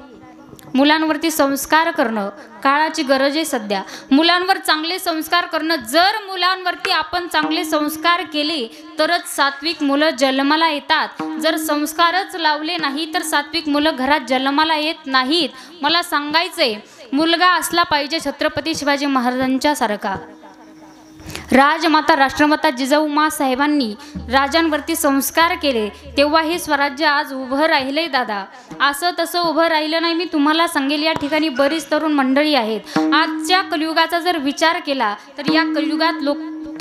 [SPEAKER 1] मुलांवरती संस्कार करणं काळाची गरज आहे सध्या. मुलांवर चांगले संस्कार करणं, जर मुलांवरती आपण चांगले संस्कार केले तरच सात्विक मुलं जन्माला येतात. जर संस्कारच लावले नाही तर सात्विक मुलं घरात जन्माला येत नाहीत. मला सांगायचंय, मुलगा असला पाहिजे छत्रपती शिवाजी महाराजांच्या सारखा. राजमाता राष्ट्रमाता जिजाऊ मा साहेबांनी राजांवरती संस्कार केले, तेव्हा हे स्वराज्य आज उभं राहिलंय दादा. असं तसं उभं राहिलं नाही. मी तुम्हाला सांगेल, या ठिकाणी बरीच तरुण मंडळी आहेत. आजच्या कलियुगाचा जर विचार केला तर या कलियुगात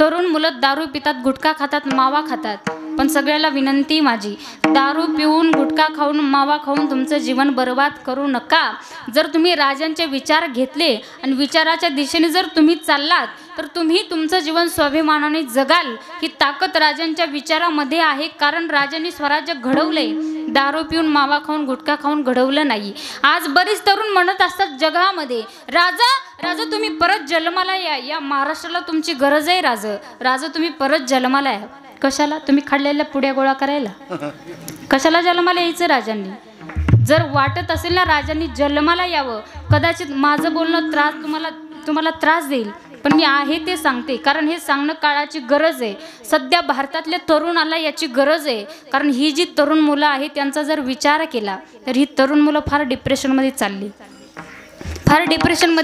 [SPEAKER 1] तरुण मुलं दारू पितात, गुटखा खातात, मावा खातात. पण सगळ्याला विनंती माझी, दारू पिऊन गुटखा खाऊन मावा खाऊन तुमचं जीवन बर्बाद करू नका. जर तुम्ही राजांचे विचार घेतले आणि विचाराच्या दिशेने जर तुम्ही चाललात तर तुम्ही तुमचं जीवन स्वाभिमानाने जगाल. ही ताकद राजांच्या विचारामध्ये आहे, कारण राजांनी स्वराज्य घडवलंय, दारू पिऊन मावा खाऊन गुटखा खाऊन घडवलं नाही. आज बरीच तरुण म्हणत असतात जगामध्ये, राजा राजा तुम्ही परत जन्माला या, या महाराष्ट्राला तुमची गरज आहे. राजा तुम्ही परत जन्माला या. कशाला? तुम्ही खाल्लेल्या पुड्या गोळा करायला? कशाला जन्माला यायचं राजांनी? जर वाटत असेल ना राजांनी जन्माला यावं, कदाचित माझं बोलणं तुम्हाला त्रास देईल, पण मी आहे ते सांगते, कारण हे सांगणं काळाची गरज आहे. सध्या भारतातल्या तरुणाला याची गरज आहे. कारण ही जी तरुण मुलं आहेत त्यांचा जर विचार केला तर ही तरुण मुलं फार डिप्रेशनमध्ये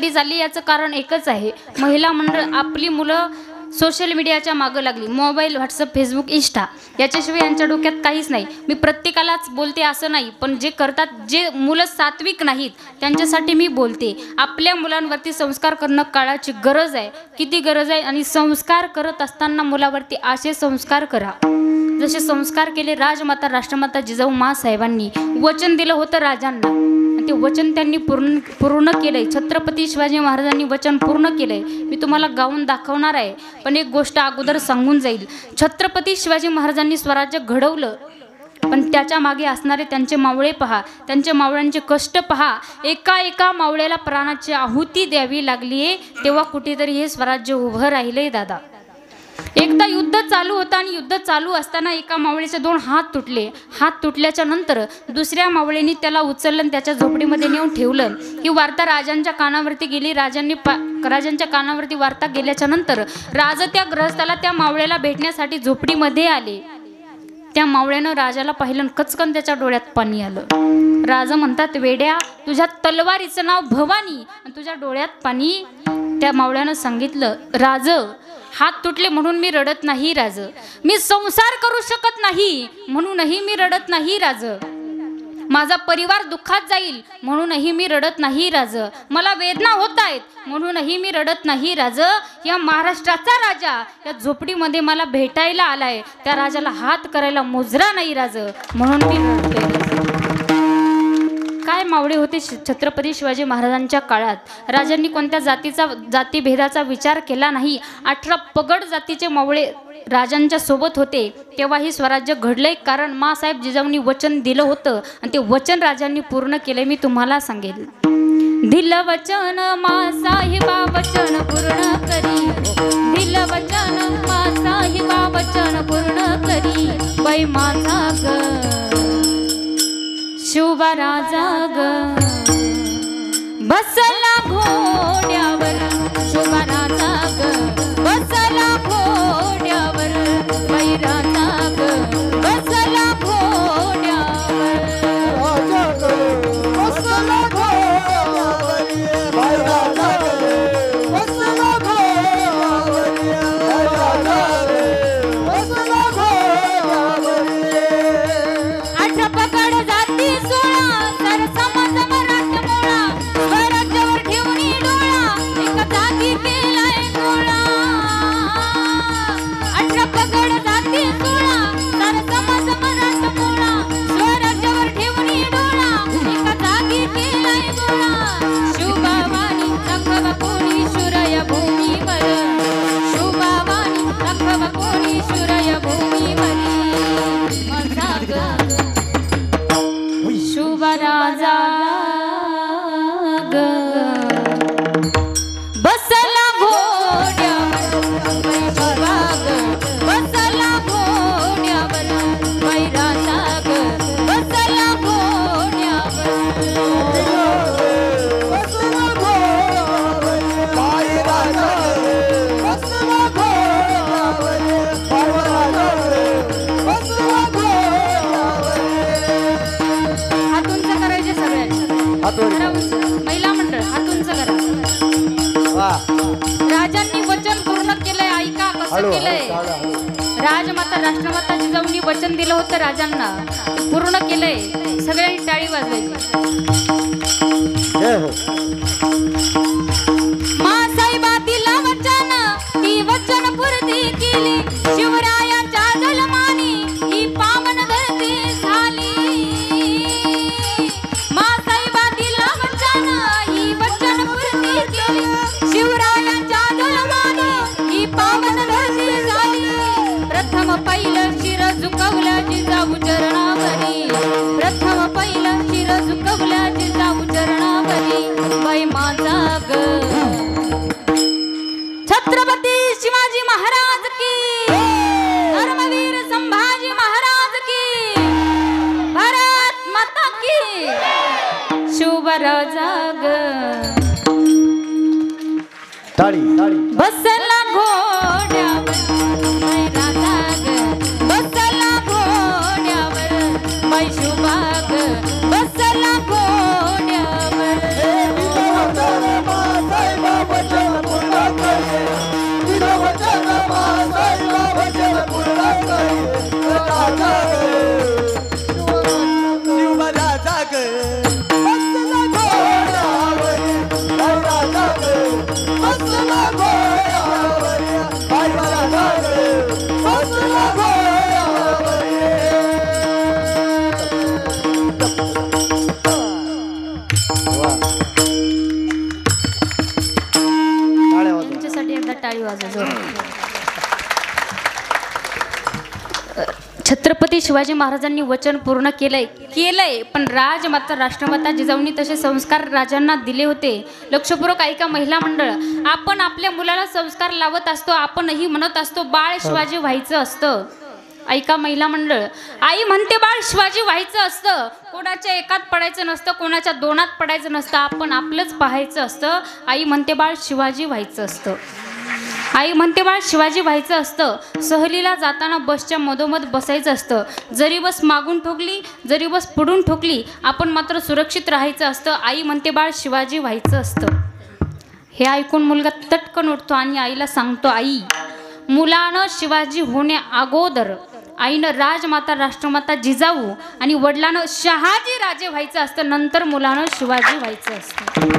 [SPEAKER 1] चालली. याचं कारण एकच आहे, महिला मंडळ आपली मुलं सोशल मीडियाच्या मागं लागली. मोबाईल, व्हॉट्सअप, फेसबुक, इंस्टा याच्याशिवाय यांच्या डोक्यात काहीच नाही. मी प्रत्येकालाच बोलते असं नाही, पण जे करतात, जे मुलं सात्विक नाहीत त्यांच्यासाठी मी बोलते. आपल्या मुलांवरती संस्कार करणं काळाची गरज आहे. किती गरज आहे? आणि संस्कार करत असताना मुलावरती असे संस्कार करा जसे संस्कार केले राजमाता राष्ट्रमाता जिजाऊ मा साहेबांनी. वचन दिलं होतं राजांना, ते वचन त्यांनी पूर्ण केलंय. छत्रपती शिवाजी महाराजांनी वचन पूर्ण केलंय. मी तुम्हाला गाऊन दाखवणार आहे, पण एक गोष्ट अगोदर सांगून जाईल. छत्रपती शिवाजी महाराजांनी स्वराज्य घडवलं, पण त्याच्या मागे असणारे त्यांचे मावळे पहा, त्यांच्या मावळ्यांचे कष्ट पहा. एका मावळ्याला प्राणाची आहुती द्यावी लागली, तेव्हा कुठेतरी हे स्वराज्य उभं राहिलंय दादा. एकदा युद्ध चालू होतं आणि युद्ध चालू असताना एका मावळीचे 2 हात तुटले. हात तुटल्याच्या नंतर दुसऱ्या मावळीने त्याला उचललं आणि त्याच्या झोपडीमध्ये नेऊन ठेवलं. ही वार्ता राजांच्या कानावरती गेली. राजांच्या कानावरती वार्ता गेल्याच्या नंतर राजा त्या ग्रहस्थाला, त्या मावळ्याला भेटण्यासाठी झोपडीमध्ये आले. त्या मावळ्यानं राजाला पाहिलं, कचकन त्याच्या डोळ्यात पाणी आलं. राजा म्हणतात, वेड्या, तुझ्या तलवारीचं नाव भवानी आणि तुझ्या डोळ्यात पाणी. त्या मावळ्यानं सांगितलं, राज, हात तुटले म्हणून मी रडत नाही राज, मी संसार करू शकत नाही म्हणूनही मी रडत नाही राज, माझा परिवार दुःखात जाईल म्हणूनही मी रडत नाही राज, मला वेदना होत आहेत म्हणूनही मी रडत नाही राज. या महाराष्ट्राचा राजा या झोपडीमध्ये मला भेटायला आलाय, त्या राजाला हात करायला मुजरा नाही राज, म्हणून मी रडतोय. काय मावळे होते छत्रपती शिवाजी महाराजांच्या काळात. राजांनी कोणत्या जातीभेदाचा विचार केला नाही. 18 पगड जातीचे मावळे राजांच्या सोबत होते. तेव्हा हे स्वराज्य घडलंय, कारण मासाहेब जिजाऊंनी वचन दिलं होतं आणि ते वचन राजांनी पूर्ण केलंय. मी तुम्हाला सांगेल, दिलं वचन मासाहेबा वचन पूर्ण करी, दिलं वचन मासाहेबा वचन पूर्ण करी, बाई माझा ग शिवबा राजा ग बसला घोड्यावर, शिवबा राजा ग बसला घोड्यावर, बाई राजा ग बसला घोड्यावर,
[SPEAKER 2] राजा ग बसला घोड्यावर, बाई राजा ग बसला घोड्यावर, बाई राजा ग बसला घोड्यावर.
[SPEAKER 1] 18 पगड जाती 16 सर समाज मराठ मोळा, स्वराज्यावर ठेवणी डोळा एका जागी केलाय गोळा. 18 पगड जाती 16 सर समाज मराठ मोळा, स्वराज्यावर ठेवणी डोळा एका जागी केलाय गोळा. शिवबावानी दाखवा कोणी शूरय भूमीवर, शिवबावानी दाखवा कोणी शूरय भूमीवरी, माझा ग शिवबा राजा ग बसला घोड्यावर, बाई शिवबा ग बसला घोड्यावर, बाई राजा ग बसला घोड्यावर.
[SPEAKER 2] बसला घोड्यावर, बाई राजा ग बसला घोड्यावर, बाई राजा ग बसला घोड्यावर.
[SPEAKER 1] हात उंच करायचे सगळ्यांनी, जरा उंच. महिला मंडळ हात उंच करा. राजांनी वचन पूर्ण केलंय. ऐका कसं केलंय. राजमाता राष्ट्रमाता जिजाऊंनी वचन दिलं होतं राजांना, पूर्ण केलंय. सगळ्यांनी टाळी वाजवायची. मासाहेबा दिला वचन, ती वचन पूर्ती केली, शिवरायाच्या जन्मानी ही पावन धरती झाली. मासाहेबा दिला वचन, ही वचन पूर्ती केली, शिवरायाच्या जन्मानी ही पावन धरती झाली. प्रथम पहिलं शिर झुकवलं जिजाऊ चरणावरी, प्रथम पहिलं शिर झुकवलं जिजाऊ चरणावरी, बाई माझा ग छत्रपती शिवाजी महाराज की, धर्मवीर संभाजी महाराज की, भारत माता की. शिवबा राजा ग बसला घोड्यावर, बाई राजा ग बसला घोड्यावर, बाई शिवबा ग बसला घोड्यावर.
[SPEAKER 2] वचन पूर्ण करे, दिलं वचन मासाहेबा वचन पूर्ण करे, राजा शिवबा राजा ग बसला घोड्यावर, बाई राजा ग बसला घोड्यावर, बाई राजा ग बसला घोड्यावर.
[SPEAKER 1] त्यांच्यासाठी एकदा टाळी वाजवा. छत्रपती शिवाजी महाराजांनी वचन पूर्ण केलंय, पण राजमाता राष्ट्रमाता जिजाऊंनी तसे संस्कार राजांना दिले होते. लक्षपूर्वक ऐका महिला मंडळ. आपण आपल्या मुलाला संस्कार लावत असतो, आपणही म्हणत असतो बाळ शिवाजी व्हायचं असतं. ऐका महिला मंडळ, आई म्हणते बाळ शिवाजी व्हायचं असतं, कोणाच्या एकात पडायचं नसतं, कोणाच्या दोनात पडायचं नसतं, आपण आपलंच पाहायचं असतं. आई म्हणते बाळ शिवाजी व्हायचं असतं. आई म्हणते बाळ शिवाजी व्हायचं असतं, सहलीला जाताना बसच्या मधोमध बसायचं असतं, जरी बस मागून ठोकली जरी बस पुढून ठोकली आपण मात्र सुरक्षित राहायचं असतं. आई म्हणते बाळ शिवाजी व्हायचं असतं. हे ऐकून मुलगा तटकन उठतो आणि आईला सांगतो, आई मुलानं शिवाजी होण्या अगोदर आईनं राजमाता राष्ट्रमाता जिजाऊ आणि वडिलांनं शहाजी राजे व्हायचं असतं, नंतर मुलानं शिवाजी व्हायचं असतं.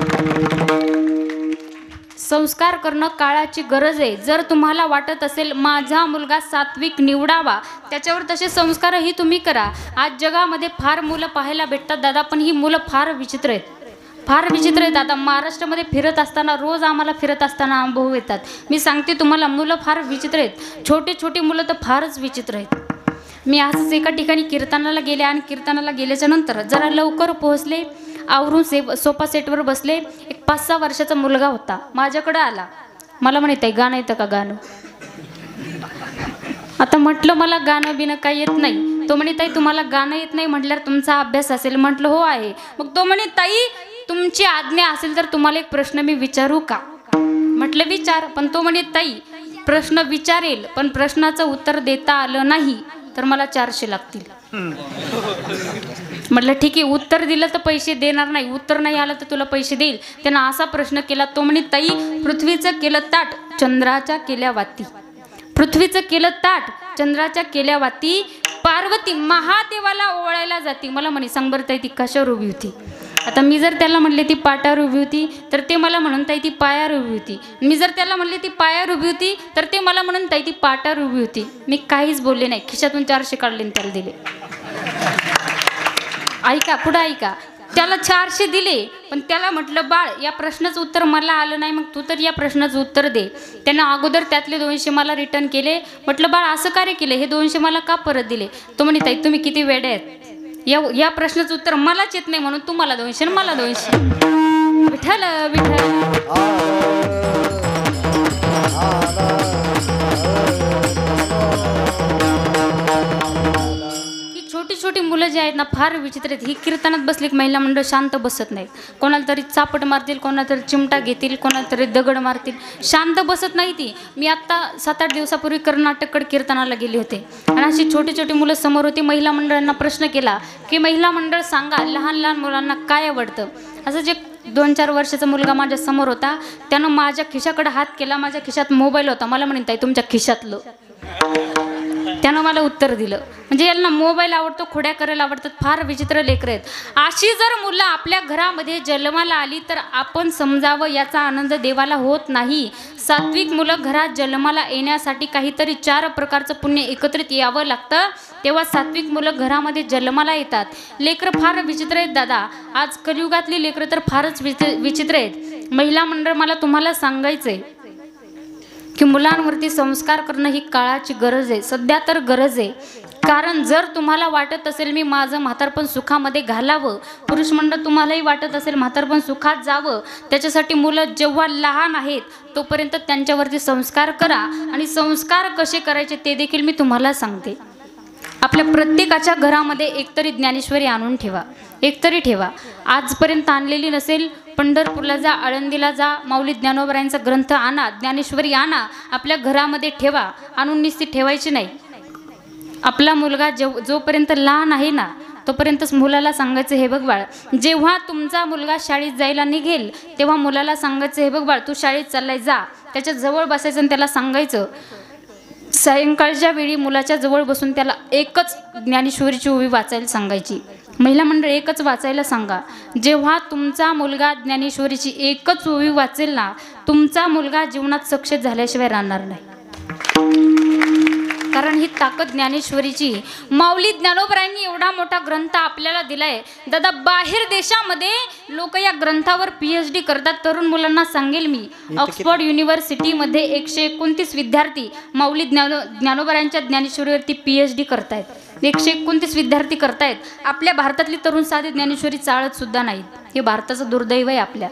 [SPEAKER 1] संस्कार करणं काळाची गरज आहे. जर तुम्हाला वाटत असेल माझा मुलगा सात्विक निवडावा, त्याच्यावर तसे संस्कारही तुम्ही करा. आज जगामध्ये फार मुलं पाहायला भेटतात दादा, पण ही मुलं फार विचित्र आहेत, फार विचित्र आहेत दादा. महाराष्ट्रामध्ये फिरत असताना रोज आम्हाला फिरत असताना अनुभव येतात. मी सांगते तुम्हाला मुलं फार विचित्र आहेत. छोटे छोटे मुलं तर फारच विचित्र आहेत. मी असंच एका ठिकाणी कीर्तनाला गेले आणि कीर्तनाला गेल्याच्या नंतर जरा लवकर पोहोचले, आवरून सोफा सेटवर बसले. एक 5-6 वर्षाचा मुलगा होता, माझ्याकडं आला. मला म्हणत आहे गाणं येतं का गाणं. आता म्हटलं मला गाणं बिणं काही येत नाही. तो म्हणे ताई तुम्हाला गाणं येत नाही म्हटल्यावर तुमचा अभ्यास असेल. म्हटलं हो आहे. मग तो म्हणे ताई तुमची आज्ञा असेल तर तुम्हाला एक प्रश्न मी विचारू का. म्हटलं विचार. पण तो म्हणे ताई प्रश्न विचारेल पण प्रश्नाचं उत्तर देता आलं नाही तर मला 400 लागतील. म्हटलं ठीक आहे, उत्तर दिलं तर पैसे देणार नाही, उत्तर नाही आलं तर तुला पैसे देईल. त्यानं असा प्रश्न केला. तो म्हणे ताई पृथ्वीचं केलं ताट चंद्राच्या केल्या वाती, पृथ्वीचं केलं ताट चंद्राच्या केल्या वाती, पार्वती महादेवाला ओवाळायला जाती. मला म्हणे सांग बरं ताई ती कशावर उभी होती. आता मी जर त्याला म्हणले ती पाटावर उभी होती तर ते मला म्हणून ताई ती पायावर उभी होती. मी जर त्याला म्हणले ती पायावर उभी होती तर ते मला म्हणून ताई ती पाटावर उभी होती. मी काहीच बोलले नाही. खिशातून 400 काढले आणि त्याला दिले. ऐका पुढं ऐका. त्याला 400 दिले पण त्याला म्हटलं बाळ या प्रश्नाचं उत्तर मला आलं नाही, मग तू तर या प्रश्नाचं उत्तर दे. त्यानं अगोदर त्यातले 200 मला रिटर्न केले. म्हटलं बाळ असं कार्य केलं, हे 200 मला का परत दिले. तो म्हणे ताई तुम्ही किती वेडे आहेत, या प्रश्नाचं उत्तर मलाच येत नाही म्हणून तुम्हाला 200 आणि मला 200. विठ्ठल विठ्ठल. छोटी छोटी मुलं जी आहेत ना फार विचित्र आहेत. ही कीर्तनात बसली की महिला मंडळ शांत बसत नाहीत. कोणाला तरी चापट मारतील, कोणाला तरी चिमटा घेतील, कोणाला तरी दगड मारतील, शांत बसत नाही ती. मी आत्ता 7-8 दिवसापूर्वी कर्नाटककडे कीर्तनाला गेले होते आणि अशी छोटी छोटी मुलं समोर होती. महिला मंडळांना प्रश्न केला की महिला मंडळ सांगा लहान लहान मुलांना काय आवडतं. असं जे 2-4 वर्षाचा मुलगा माझ्या समोर होता त्यानं माझ्या खिशाकडे हात केला. माझ्या खिशात मोबाईल होता. मला म्हणत आहे तुमच्या खिशातलं. त्यानं मला उत्तर दिलं. म्हणजे यांना मोबाईल आवडतो, खोड्या करायला आवडतात. फार विचित्र लेकरं आहेत. अशी जर मुलं आपल्या घरामध्ये जन्माला आली तर आपण समजावं याचा आनंद देवाला होत नाही. सात्विक मुलं घरात जन्माला येण्यासाठी काहीतरी 4 प्रकारचं पुण्य एकत्रित यावं लागतं, तेव्हा सात्विक मुलं घरामध्ये जन्माला येतात. लेकरं फार विचित्र आहेत दादा. आज कलियुगातली लेकरं तर फारच विचित्र आहेत. महिला मंडळ मला तुम्हाला सांगायचं आहे की मुलांवरती संस्कार करणं ही काळाची गरज आहे. सध्या तर गरज आहे. कारण जर तुम्हाला वाटत असेल मी माझं म्हातारपण सुखामध्ये घालावं, पुरुष मंडळ तुम्हालाही वाटत असेल म्हातारपण सुखात जावं, त्याच्यासाठी मुलं जेव्हा लहान आहेत तोपर्यंत त्यांच्यावरती संस्कार करा. आणि संस्कार कसे करायचे ते देखील मी तुम्हाला सांगते. आपल्या प्रत्येकाच्या घरामध्ये एकतरी ज्ञानेश्वरी आणून ठेवा, एकतरी ठेवा. आजपर्यंत आणलेली नसेल पंढरपूरला जा, आळंदीला जा, माऊली ज्ञानोबरायांचा ग्रंथ आणा, ज्ञानेश्वरी आणा, आपल्या घरामध्ये ठेवा. आणून निश्चित ठेवायची नाही. आपला मुलगा जोपर्यंत लहान आहे ना तोपर्यंतच मुलाला सांगायचं हे बघ बाळ, जेव्हा तुमचा मुलगा शाळेत जायला निघेल तेव्हा मुलाला सांगायचं हे बघ बाळ तू शाळेत चाललाय जा. त्याच्या जवळ बसायचं आणि त्याला सांगायचं. सायंकाळच्या वेळी मुलाच्या जवळ बसून त्याला एकच ज्ञानेश्वरीची ओवी वाचायला सांगायची. महिला मंडळ एकच वाचायला सांगा. जेव्हा तुमचा मुलगा ज्ञानेश्वरीची एकच ओवी वाचेल ना तुमचा मुलगा जीवनात सक्सेस झाल्याशिवाय राहणार नाही. कारण ही ताकद ज्ञानेश्वरीची. माऊली ज्ञानोबरायांनी एवढा मोठा ग्रंथ आपल्याला दिलाय दादा. बाहेर देशामध्ये लोक या ग्रंथावर PhD करतात. तरुण मुलांना सांगेल मी, ऑक्सफोर्ड युनिव्हर्सिटीमध्ये 129 विद्यार्थी माऊली ज्ञानोबरायांच्या ज्ञानेश्वरीवरती PhD करतायत. 129 विद्यार्थी करतायत. आपल्या भारतातली तरुण साधी ज्ञानेश्वरी चाळत सुद्धा नाहीत. हे भारताचं दुर्दैव आहे. आपल्या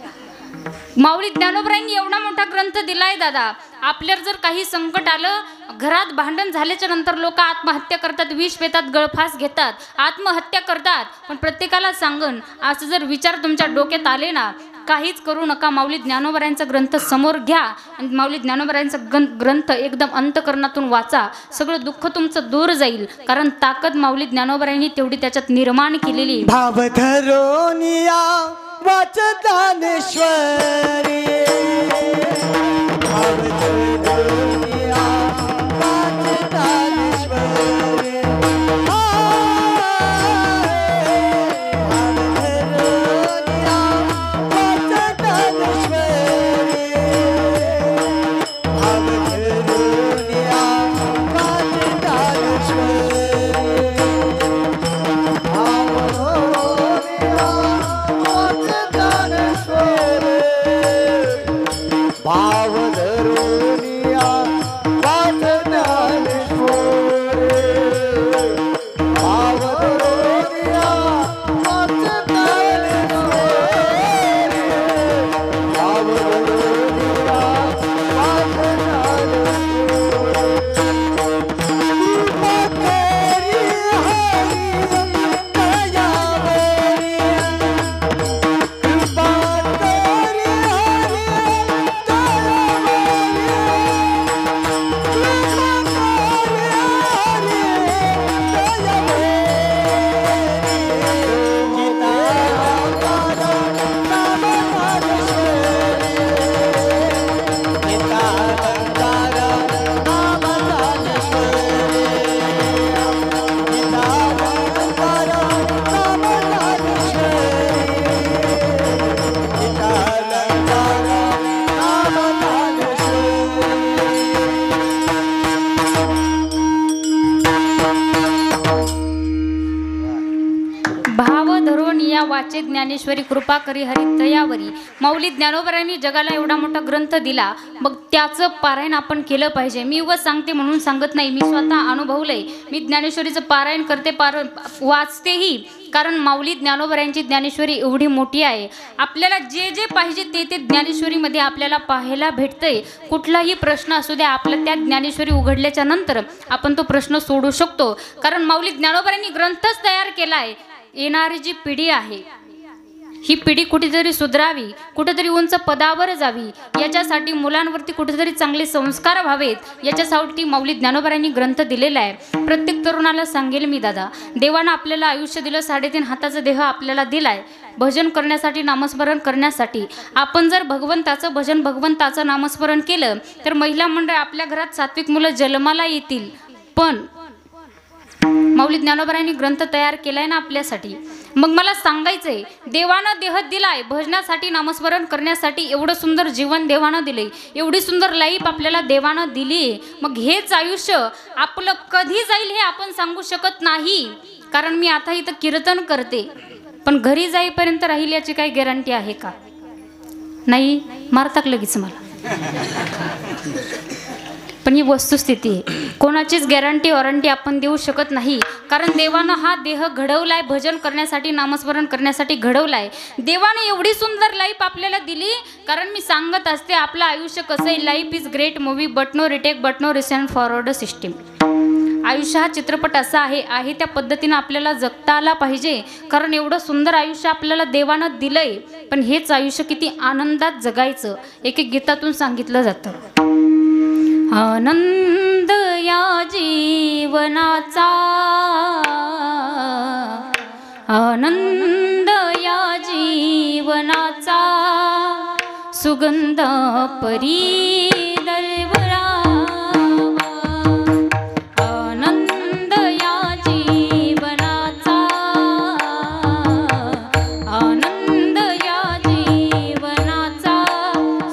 [SPEAKER 1] माऊली ज्ञानोबरायांनी एवढा मोठा ग्रंथ दिलाय दादा. आपल्यावर जर काही संकट आलं, घरात भांडण झाल्याच्या नंतर लोक आत्महत्या करतात, विष पेतात, गळफास घेतात, आत्महत्या करतात. पण प्रत्येकाला सांगन असं जर विचार तुमच्या डोक्यात आले ना काहीच करू नका. माऊली ज्ञानोबरायांचा ग्रंथ समोर घ्या आणि माऊली ज्ञानोबरायांचा ग्रंथ एकदम अंतकरणातून वाचा. सगळं दुःख तुमचं दूर जाईल, कारण ताकद माऊली ज्ञानोबरायांनी तेवढी त्याच्यात निर्माण केलेली.
[SPEAKER 2] भाव धरोनिया वाच ज्ञानेश्वरी, भाव धरोनिया वाच ज्ञानेश्वरी, भाव धरोनिया वाच ज्ञानेश्वरी, भाव धरोनिया वाच ज्ञानेश्वरी, भाव धरोनिया वाच
[SPEAKER 1] वाचे ज्ञानेश्वरी कृपा करी हरी तयावरी. माऊली ज्ञानोबरायांनी जगाला एवढा मोठा ग्रंथ दिला, मग त्याचं पारायण आपण केलं पाहिजे. मी उगाच सांगते म्हणून सांगत नाही, मी स्वतः अनुभवलंय. मी ज्ञानेश्वरीचं पारायण करते, वाचतेही, कारण माऊली ज्ञानोबरायांची ज्ञानेश्वरी एवढी मोठी आहे. आपल्याला जे जे पाहिजे ते ते ज्ञानेश्वरीमध्ये आपल्याला पाहायला भेटतंय. कुठलाही प्रश्न असू द्या, आपलं त्या ज्ञानेश्वरी उघडल्याच्या नंतर आपण तो प्रश्न सोडू शकतो, कारण माऊली ज्ञानोबरायांनी ग्रंथच तयार केला आहे. येणारी जी पिढी आहे, ही पिढी कुठेतरी सुधरावी, कुठेतरी उंच पदावर जावी, याच्यासाठी मुलांवरती कुठेतरी चांगले संस्कार व्हावेत, याच्यासाठी माऊली ज्ञानोबरायांनी ग्रंथ दिलेला आहे. प्रत्येक तरुणाला सांगेल मी, दादा, देवानं आपल्याला आयुष्य दिलं, 3.5 हाताचा देह आपल्याला दिलाय भजन करण्यासाठी, नामस्मरण करण्यासाठी. आपण जर भगवंताचं भजन, भगवंताचं नामस्मरण केलं तर महिला मंडळ, आपल्या घरात सात्विक मुलं जन्माला येतील. पण माऊली ज्ञानोबरायांनी ग्रंथ तयार केलाय ना आपल्यासाठी. मग मला सांगायचंय, देवानं देह दिलाय भजनासाठी, नामस्मरण करण्यासाठी. एवढं सुंदर जीवन देवानं दिले, एवढी सुंदर लाईफ आपल्याला देवानं दिली. मग हेच आयुष्य आपलं कधी जाईल हे आपण सांगू शकत नाही, कारण मी आता इथं कीर्तन करते, पण घरी जाईपर्यंत राहील याची काही गॅरंटी आहे का? नाही, मारताक लगेच मला. पण ही वस्तुस्थिती आहे, कोणाचीच गॅरंटी वॉरंटी आपण देऊ शकत नाही, कारण देवानं हा देह घडवलाय भजन करण्यासाठी, नामस्मरण करण्यासाठी घडवलाय. देवाने एवढी सुंदर लाईफ आपल्याला दिली, कारण मी सांगत असते आपलं आयुष्य कसं आहे, life is great movie but no retake but no recent forward system. आयुष्य हा चित्रपट असा आहे त्या पद्धतीनं आपल्याला जगता आला पाहिजे, कारण एवढं सुंदर आयुष्य आपल्याला देवानं दिलंय. पण हेच आयुष्य किती आनंदात जगायचं, एक एक गीतातून सांगितलं जातं. आनंद या जीवनाचा, आनंद या जीवनाचा, सुगंध परी दरवळावा. आनंद या जीवनाचा, आनंद या जीवनाचा,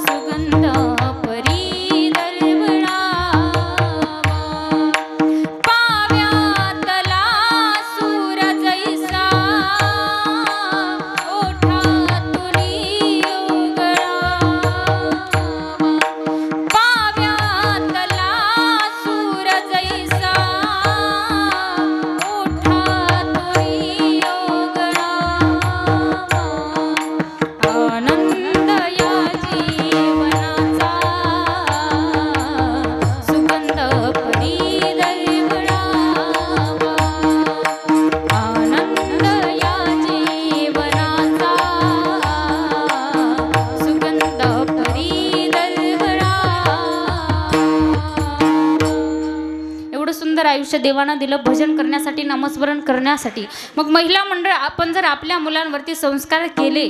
[SPEAKER 1] सुगंध परी दरवळावा. पाव्यातला सूर जैसा, ओठातून उगळावा. सुंदर आयुष्य देवानं दिलं भजन करण्यासाठी, नामस्मरण करण्यासाठी. मग महिला मंडळ, आपण जर आपल्या मुलांवरती संस्कार केले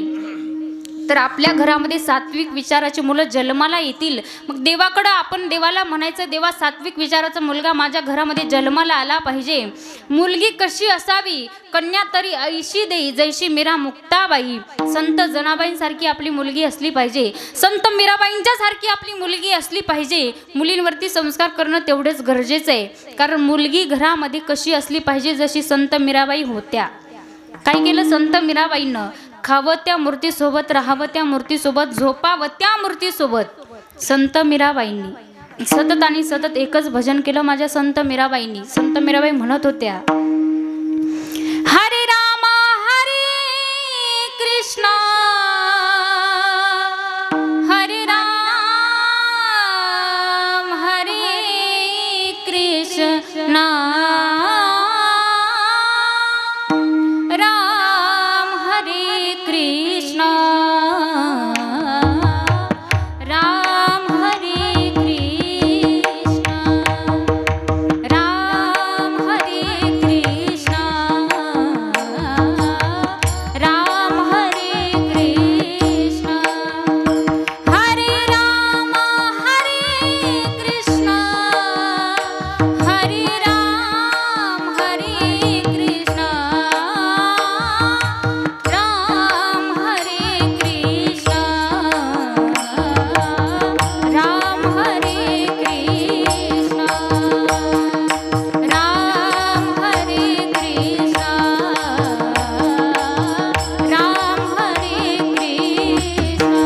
[SPEAKER 1] तर आपल्या घरामध्ये सात्विक विचाराची मुलं जन्माला येतील. मग देवाकडं आपण देवाला म्हणायचं, देवा सात्विक विचाराचा मुलगा माझ्या घरामध्ये जन्माला आला पाहिजे. मुलगी कशी असावी, कन्या तरी ऐशी देई जैशी मीरा मुक्ताबाई. संत जनाबाईंसारखी आपली मुलगी असली पाहिजे, संत मीराबाईंच्या सारखी आपली मुलगी असली पाहिजे. मुलींवरती संस्कार करणं तेवढेच गरजेचं आहे, कारण मुलगी घरामध्ये कशी असली पाहिजे, जशी संत मीराबाई होत्या. काय केलं संत मीराबाईंनं? खावं त्या मूर्तीसोबत, राहावं त्या मूर्तीसोबत, झोपावं त्या मूर्तीसोबत. संत मीराबाईंनी सतत आणि सतत एकच भजन केलं माझ्या संत मीराबाईंनी. संत मीराबाई म्हणत होत्या, हरे राम हरे कृष्ण हरे राम हरे कृष्ण राम हरे कृष्ण राम हरे कृष्ण राम हरे कृष्ण राम हरे कृष्ण हरे राम हरे कृष्ण हरे राम हरे कृष्ण राम हरे कृष्ण राम हरे कृष्ण राम हरे कृष्ण राम हरे कृष्ण.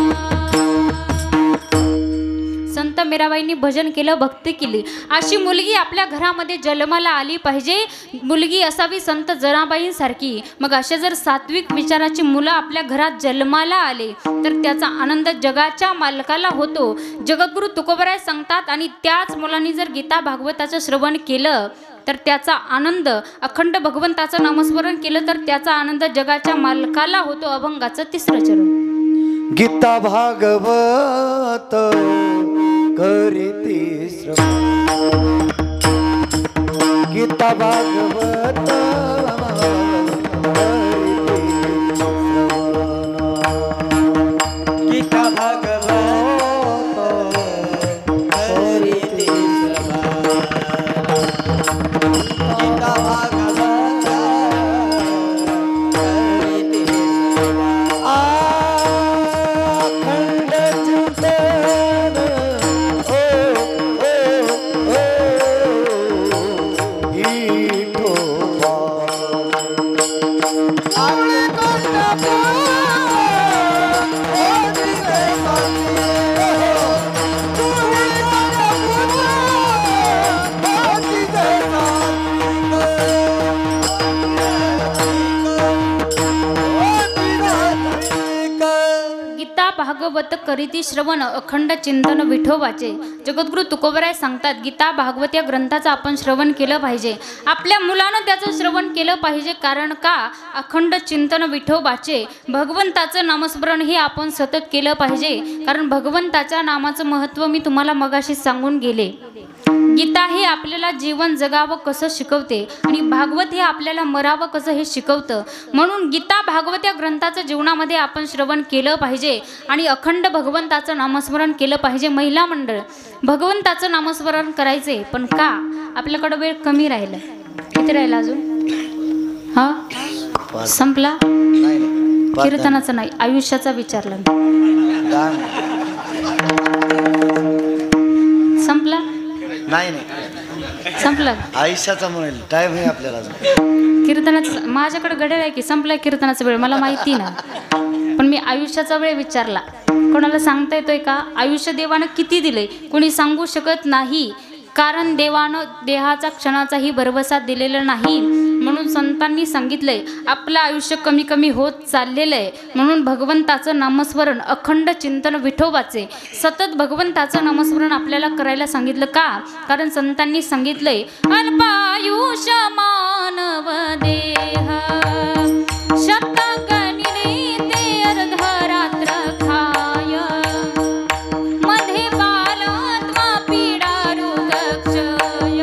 [SPEAKER 1] संत मीराबाईंनी भजन केलं, भक्ती केली. अशी मुलगी आपल्या घरामध्ये जन्माला आली पाहिजे. मुलगी असावी संत जनाबाईंसारखी. मग अशा जर सात्विक विचाराची मुलं आपल्या घरात जन्माला आले तर त्याचा आनंद जगाच्या मालकाला होतो. जगद्गुरु तुकोबराय सांगतात, आणि त्याच मुलांनी जर गीता भागवताचं श्रवण केलं तर त्याचा आनंद, अखंड भगवंताचं नामस्मरण केलं तर त्याचा आनंद जगाच्या मालकाला होतो. अभंगाचं 3रं चरण.
[SPEAKER 2] गीता भागवत करीती श्रवण, गीता भागवत करीती श्रवण, गीता भागवत करीती श्रवण, गीता भागवत करीती श्रवण. अखंड चिंतन ओ विठोबा, आपले कोणता
[SPEAKER 1] गीता भागवत करीती श्रवण, अखंड चिंतन विठोबाचे. जगद्गुरु तुकोबराय सांगतात, गीता भागवत या ग्रंथाचं आपण श्रवण केलं पाहिजे. आपल्या मुलानं त्याचं श्रवण केलं पाहिजे. कारण का? अखंड चिंतन विठोबाचे. भगवंताचं नामस्मरण हे आपण सतत केलं पाहिजे. कारण भगवंताच्या नामाचं महत्त्व मी तुम्हाला मगाशी सांगून गेले. गीता हे आपल्याला जीवन जगावं कसं शिकवते, आणि भागवत हे आपल्याला मरावं कसं हे शिकवतं. म्हणून गीता भागवत या ग्रंथाचं जीवनामध्ये आपण श्रवण केलं पाहिजे आणि अखंड भगवंताचं नामस्मरण केलं पाहिजे. महिला मंडळ, भगवंताचं नामस्मरण करायचे, पण का आपल्याकडं वेळ कमी राहिला. किती राहिला अजून? हा संपला? कीर्तनाचं नाही, आयुष्याचा विचारला. संपला? नाही संपला. आयुष्याचा म्हणेल टाइम आहे आपल्याला. कीर्तनाचं माझ्याकडे घड्याळ आहे की संपलाय कीर्तनाचा वेळ, मला माहिती ना. पण मी आयुष्याचा वेळ विचारला. कोणाला सांगता येतोय का? आयुष्य देवानं किती दिलंय कोणी सांगू शकत नाही. कारण देवानं देहाचा क्षणाचाही भरवसा दिलेला नाही. म्हणून संतांनी सांगितलंय आपलं आयुष्य कमी कमी होत चाललेलं आहे. म्हणून भगवंताचं नामस्मरण, अखंड चिंतन विठोबाचे, सतत भगवंताचं नामस्मरण आपल्याला करायला सांगितलं. का? कारण संतांनी सांगितलंय अल्पायुष्य मानव देह शतक निरीते अर्धरात्र खाय मध्ये बालत्वा पीडा रोग क्षय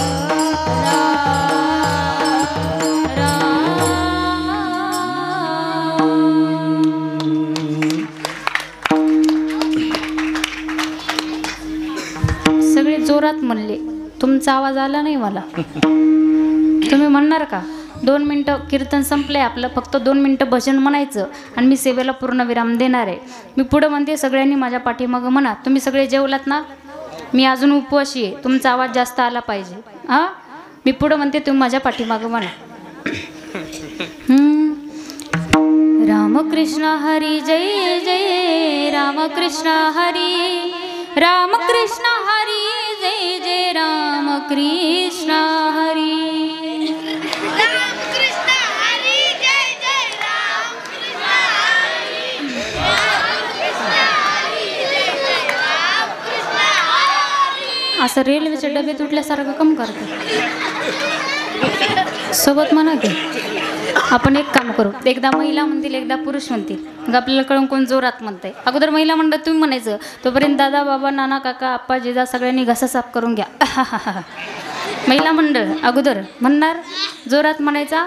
[SPEAKER 1] सगळे जोरात म्हणले, तुमचा आवाज आला नाही मला. तुम्ही म्हणणार का? 2 मिनटं कीर्तन संपले आपलं, फक्त 2 मिनटं भजन म्हणायचं आणि मी सेवेला पूर्ण विराम देणार आहे. मी पुढं म्हणते, सगळ्यांनी माझ्या पाठीमागं म्हणा. तुम्ही सगळे जेवलात ना? मी अजून उपवाशी आहे, तुमचा आवाज जास्त आला पाहिजे. हां, मी पुढं म्हणते, तुम्ही माझ्या पाठीमागं म्हणा. रामकृष्ण हरी जय जय रामकृष्ण हरी, रामकृष्ण हरी जय जय रामकृष्ण हरी. असं रेल्वेचे डबे तुटल्यासारखं कम करतो. सोबत म्हणा की आपण एक काम करू, एकदा महिला म्हणतील एकदा पुरुष म्हणतील, मग आपल्याला कळून कोण जोरात म्हणतंय. अगोदर महिला म्हणतात तुम्ही म्हणायचं, तोपर्यंत दादा बाबा नाना काका आप्पा जिजा सगळ्यांनी घसा साफ करून घ्या. महिला मंडळ अगोदर म्हणणार, जोरात म्हणायचा.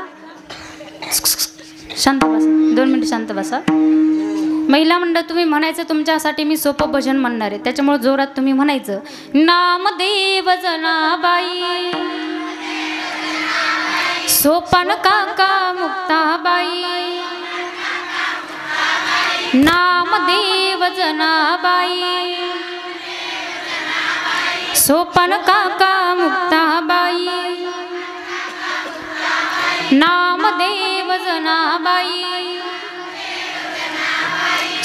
[SPEAKER 1] शांत बसा, 2 मिनिट शांत बसा. महिला मंडळ तुम्ही म्हणायचं, तुमच्यासाठी मी सोपं भजन म्हणणार आहे, त्याच्यामुळे जोरात तुम्ही म्हणायचं. नामदेव जनाबाई, सोपान काका मुक्ताबाई, नामदेव जनाबाई, सोपान काका मुक्ताबाई, नामदेव जनाबाई,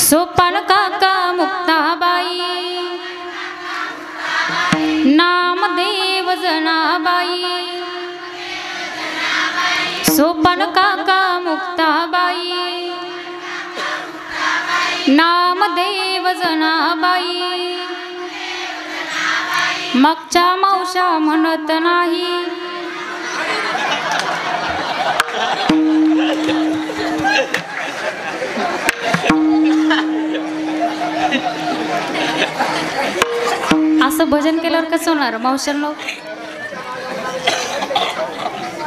[SPEAKER 1] सोपान काका मुक्ताबाई, नामदेव जनाबाई, सोपान काका मुक्ताबाई, नामदेव जनाबाई. मागच्या मावशा म्हणत नाही, असं भजन केल्यावर कसं होणार मावशांनो?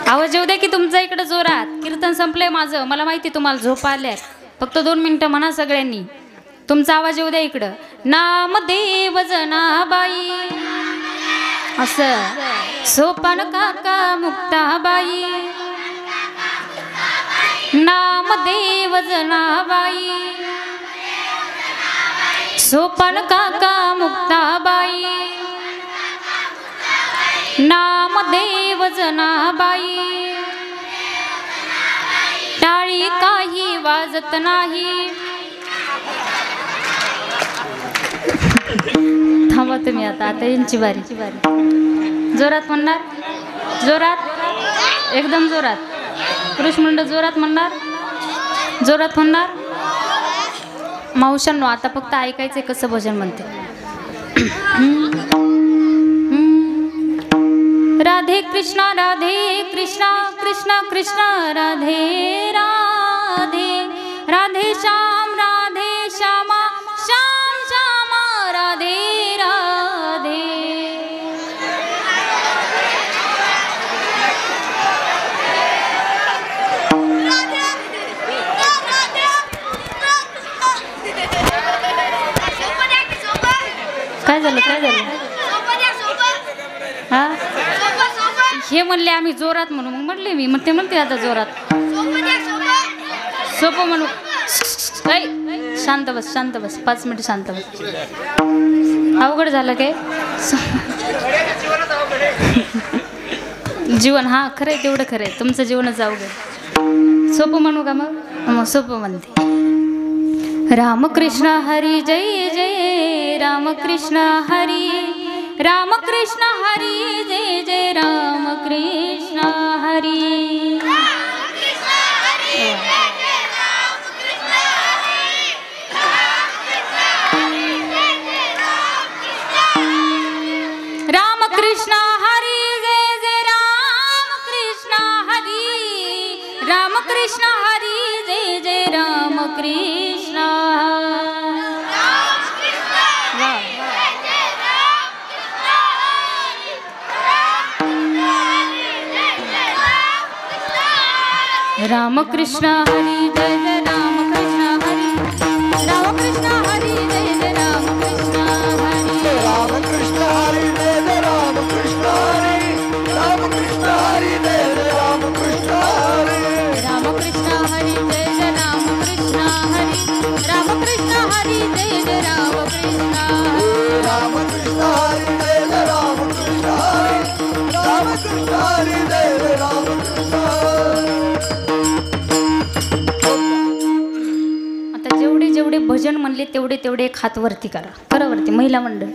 [SPEAKER 1] आवाज येऊ द्या की तुमचा इकडे जोरात. कीर्तन संपलंय माझं, मला माहिती तुम्हाला झोप आल्यात. फक्त 2 मिनिटं म्हणा सगळ्यांनी, तुमचा आवाज येऊ द्या इकडं. नामदेव जनाबाई, असं सोपान काका मुक्ताबाई, नामदेव जनाबाई, सोपान काका मुक्ताबाई, नामदेव जनाबाई. टाळी काही वाजत नाही. थांबा तुम्ही, आता यांची बारी. जोरात म्हणणार, जोरात, एकदम जोरात. पुरुष मंडळ जोरात म्हणणार, जोरात म्हणणार. मावशांनो आता फक्त ऐकायचंय कसं भजन म्हणते. राधे कृष्णा कृष्णा कृष्णा राधे राधे, राधे श्याम श्यामा श्याम श्यामा राधे राधे. काय झालं हा, हे म्हणले आम्ही जोरात म्हणू, मग म्हणले मी, मग ते म्हणते आता जोरात. सोपं म्हणू. शांत बस 5 मिनिट शांत बस. अवघड झालं काय जीवन? हा खरंय, तेवढं खरंय, तुमचं जीवनच अवघड. सोपं म्हणू का? मग सोपं म्हणते. रामकृष्ण हरी जय जय रामकृष्ण हरी, रामकृष्ण हरी जय जय रामकृष्ण हरी. रामकृष्ण हरी जय जय रामकृष्ण हरी, रामकृष्ण हरी जय जय रामकृष्ण. रामकृष्ण हरी जय जय रामकृष्ण हरी, रामकृष्ण हरी जय जय रामकृष्ण हरी,
[SPEAKER 2] रामकृष्ण हरी जय जय रामकृष्ण हरी, रामकृष्ण हरी जय जय रामकृष्ण हरी,
[SPEAKER 1] रामकृष्ण हरी जय जय रामकृष्ण हरी, रामकृष्ण हरी जय जय रामकृष्ण हरी,
[SPEAKER 2] रामकृष्ण हरी
[SPEAKER 1] गेले तेवढे तेवढे एक हात वरती करा. करा वरती. महिला मंडळ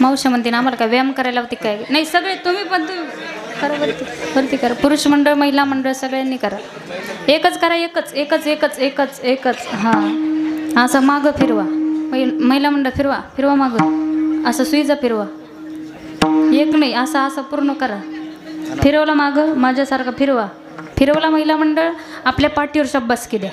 [SPEAKER 1] मावशी म्हणते ना आम्हाला काय व्यायाम करायला होती काय. नाही सगळे तुम्ही पण तुम्ही करा वरती. वरती करा. पुरुष मंडळ महिला मंडळ सगळ्यांनी करा. एकच करा. एकच एकच एकच एकच एकच. हां असं मागं फिरवा. महिला मंडळ फिरवा. फिरवा मागं. असं सुईचा फिरवा. एक नाही असं असं पूर्ण करा. फिरवला मागं माझ्यासारखं फिरवा. फिरवला महिला मंडळ. आपल्या पाठीवर शब्बासकी द्या.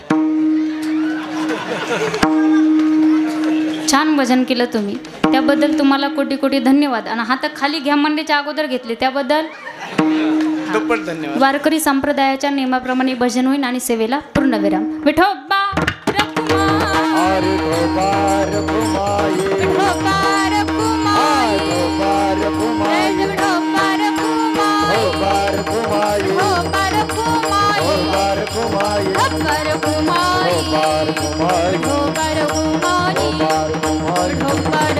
[SPEAKER 1] छान भजन केलं तुम्ही. त्याबद्दल तुम्हाला कोटी कोटी धन्यवाद. आणि हात खाली घ्या मंडळीच्या अगोदर घेतले त्याबद्दल
[SPEAKER 2] धन्यवाद.
[SPEAKER 1] वारकरी संप्रदायाच्या नियमाप्रमाणे भजन होईल आणि सेवेला पूर्णविराम. विठोबा रखुमाई.
[SPEAKER 2] विठोबा रखुमाई.
[SPEAKER 1] विठोबा रखुमाई.
[SPEAKER 2] विठोबा रखुमाई.
[SPEAKER 1] विठोबा रखुमाई.
[SPEAKER 2] विठोबा रखुमाई.
[SPEAKER 1] विठोबा रखुमाई.
[SPEAKER 2] विठोबा रखुमाई.
[SPEAKER 1] विठोबा रखुमाई.
[SPEAKER 2] विठोबा रखुमाई.
[SPEAKER 1] विठोबा रखुमाई.
[SPEAKER 2] विठोबा रखुमाई.
[SPEAKER 1] विठोबा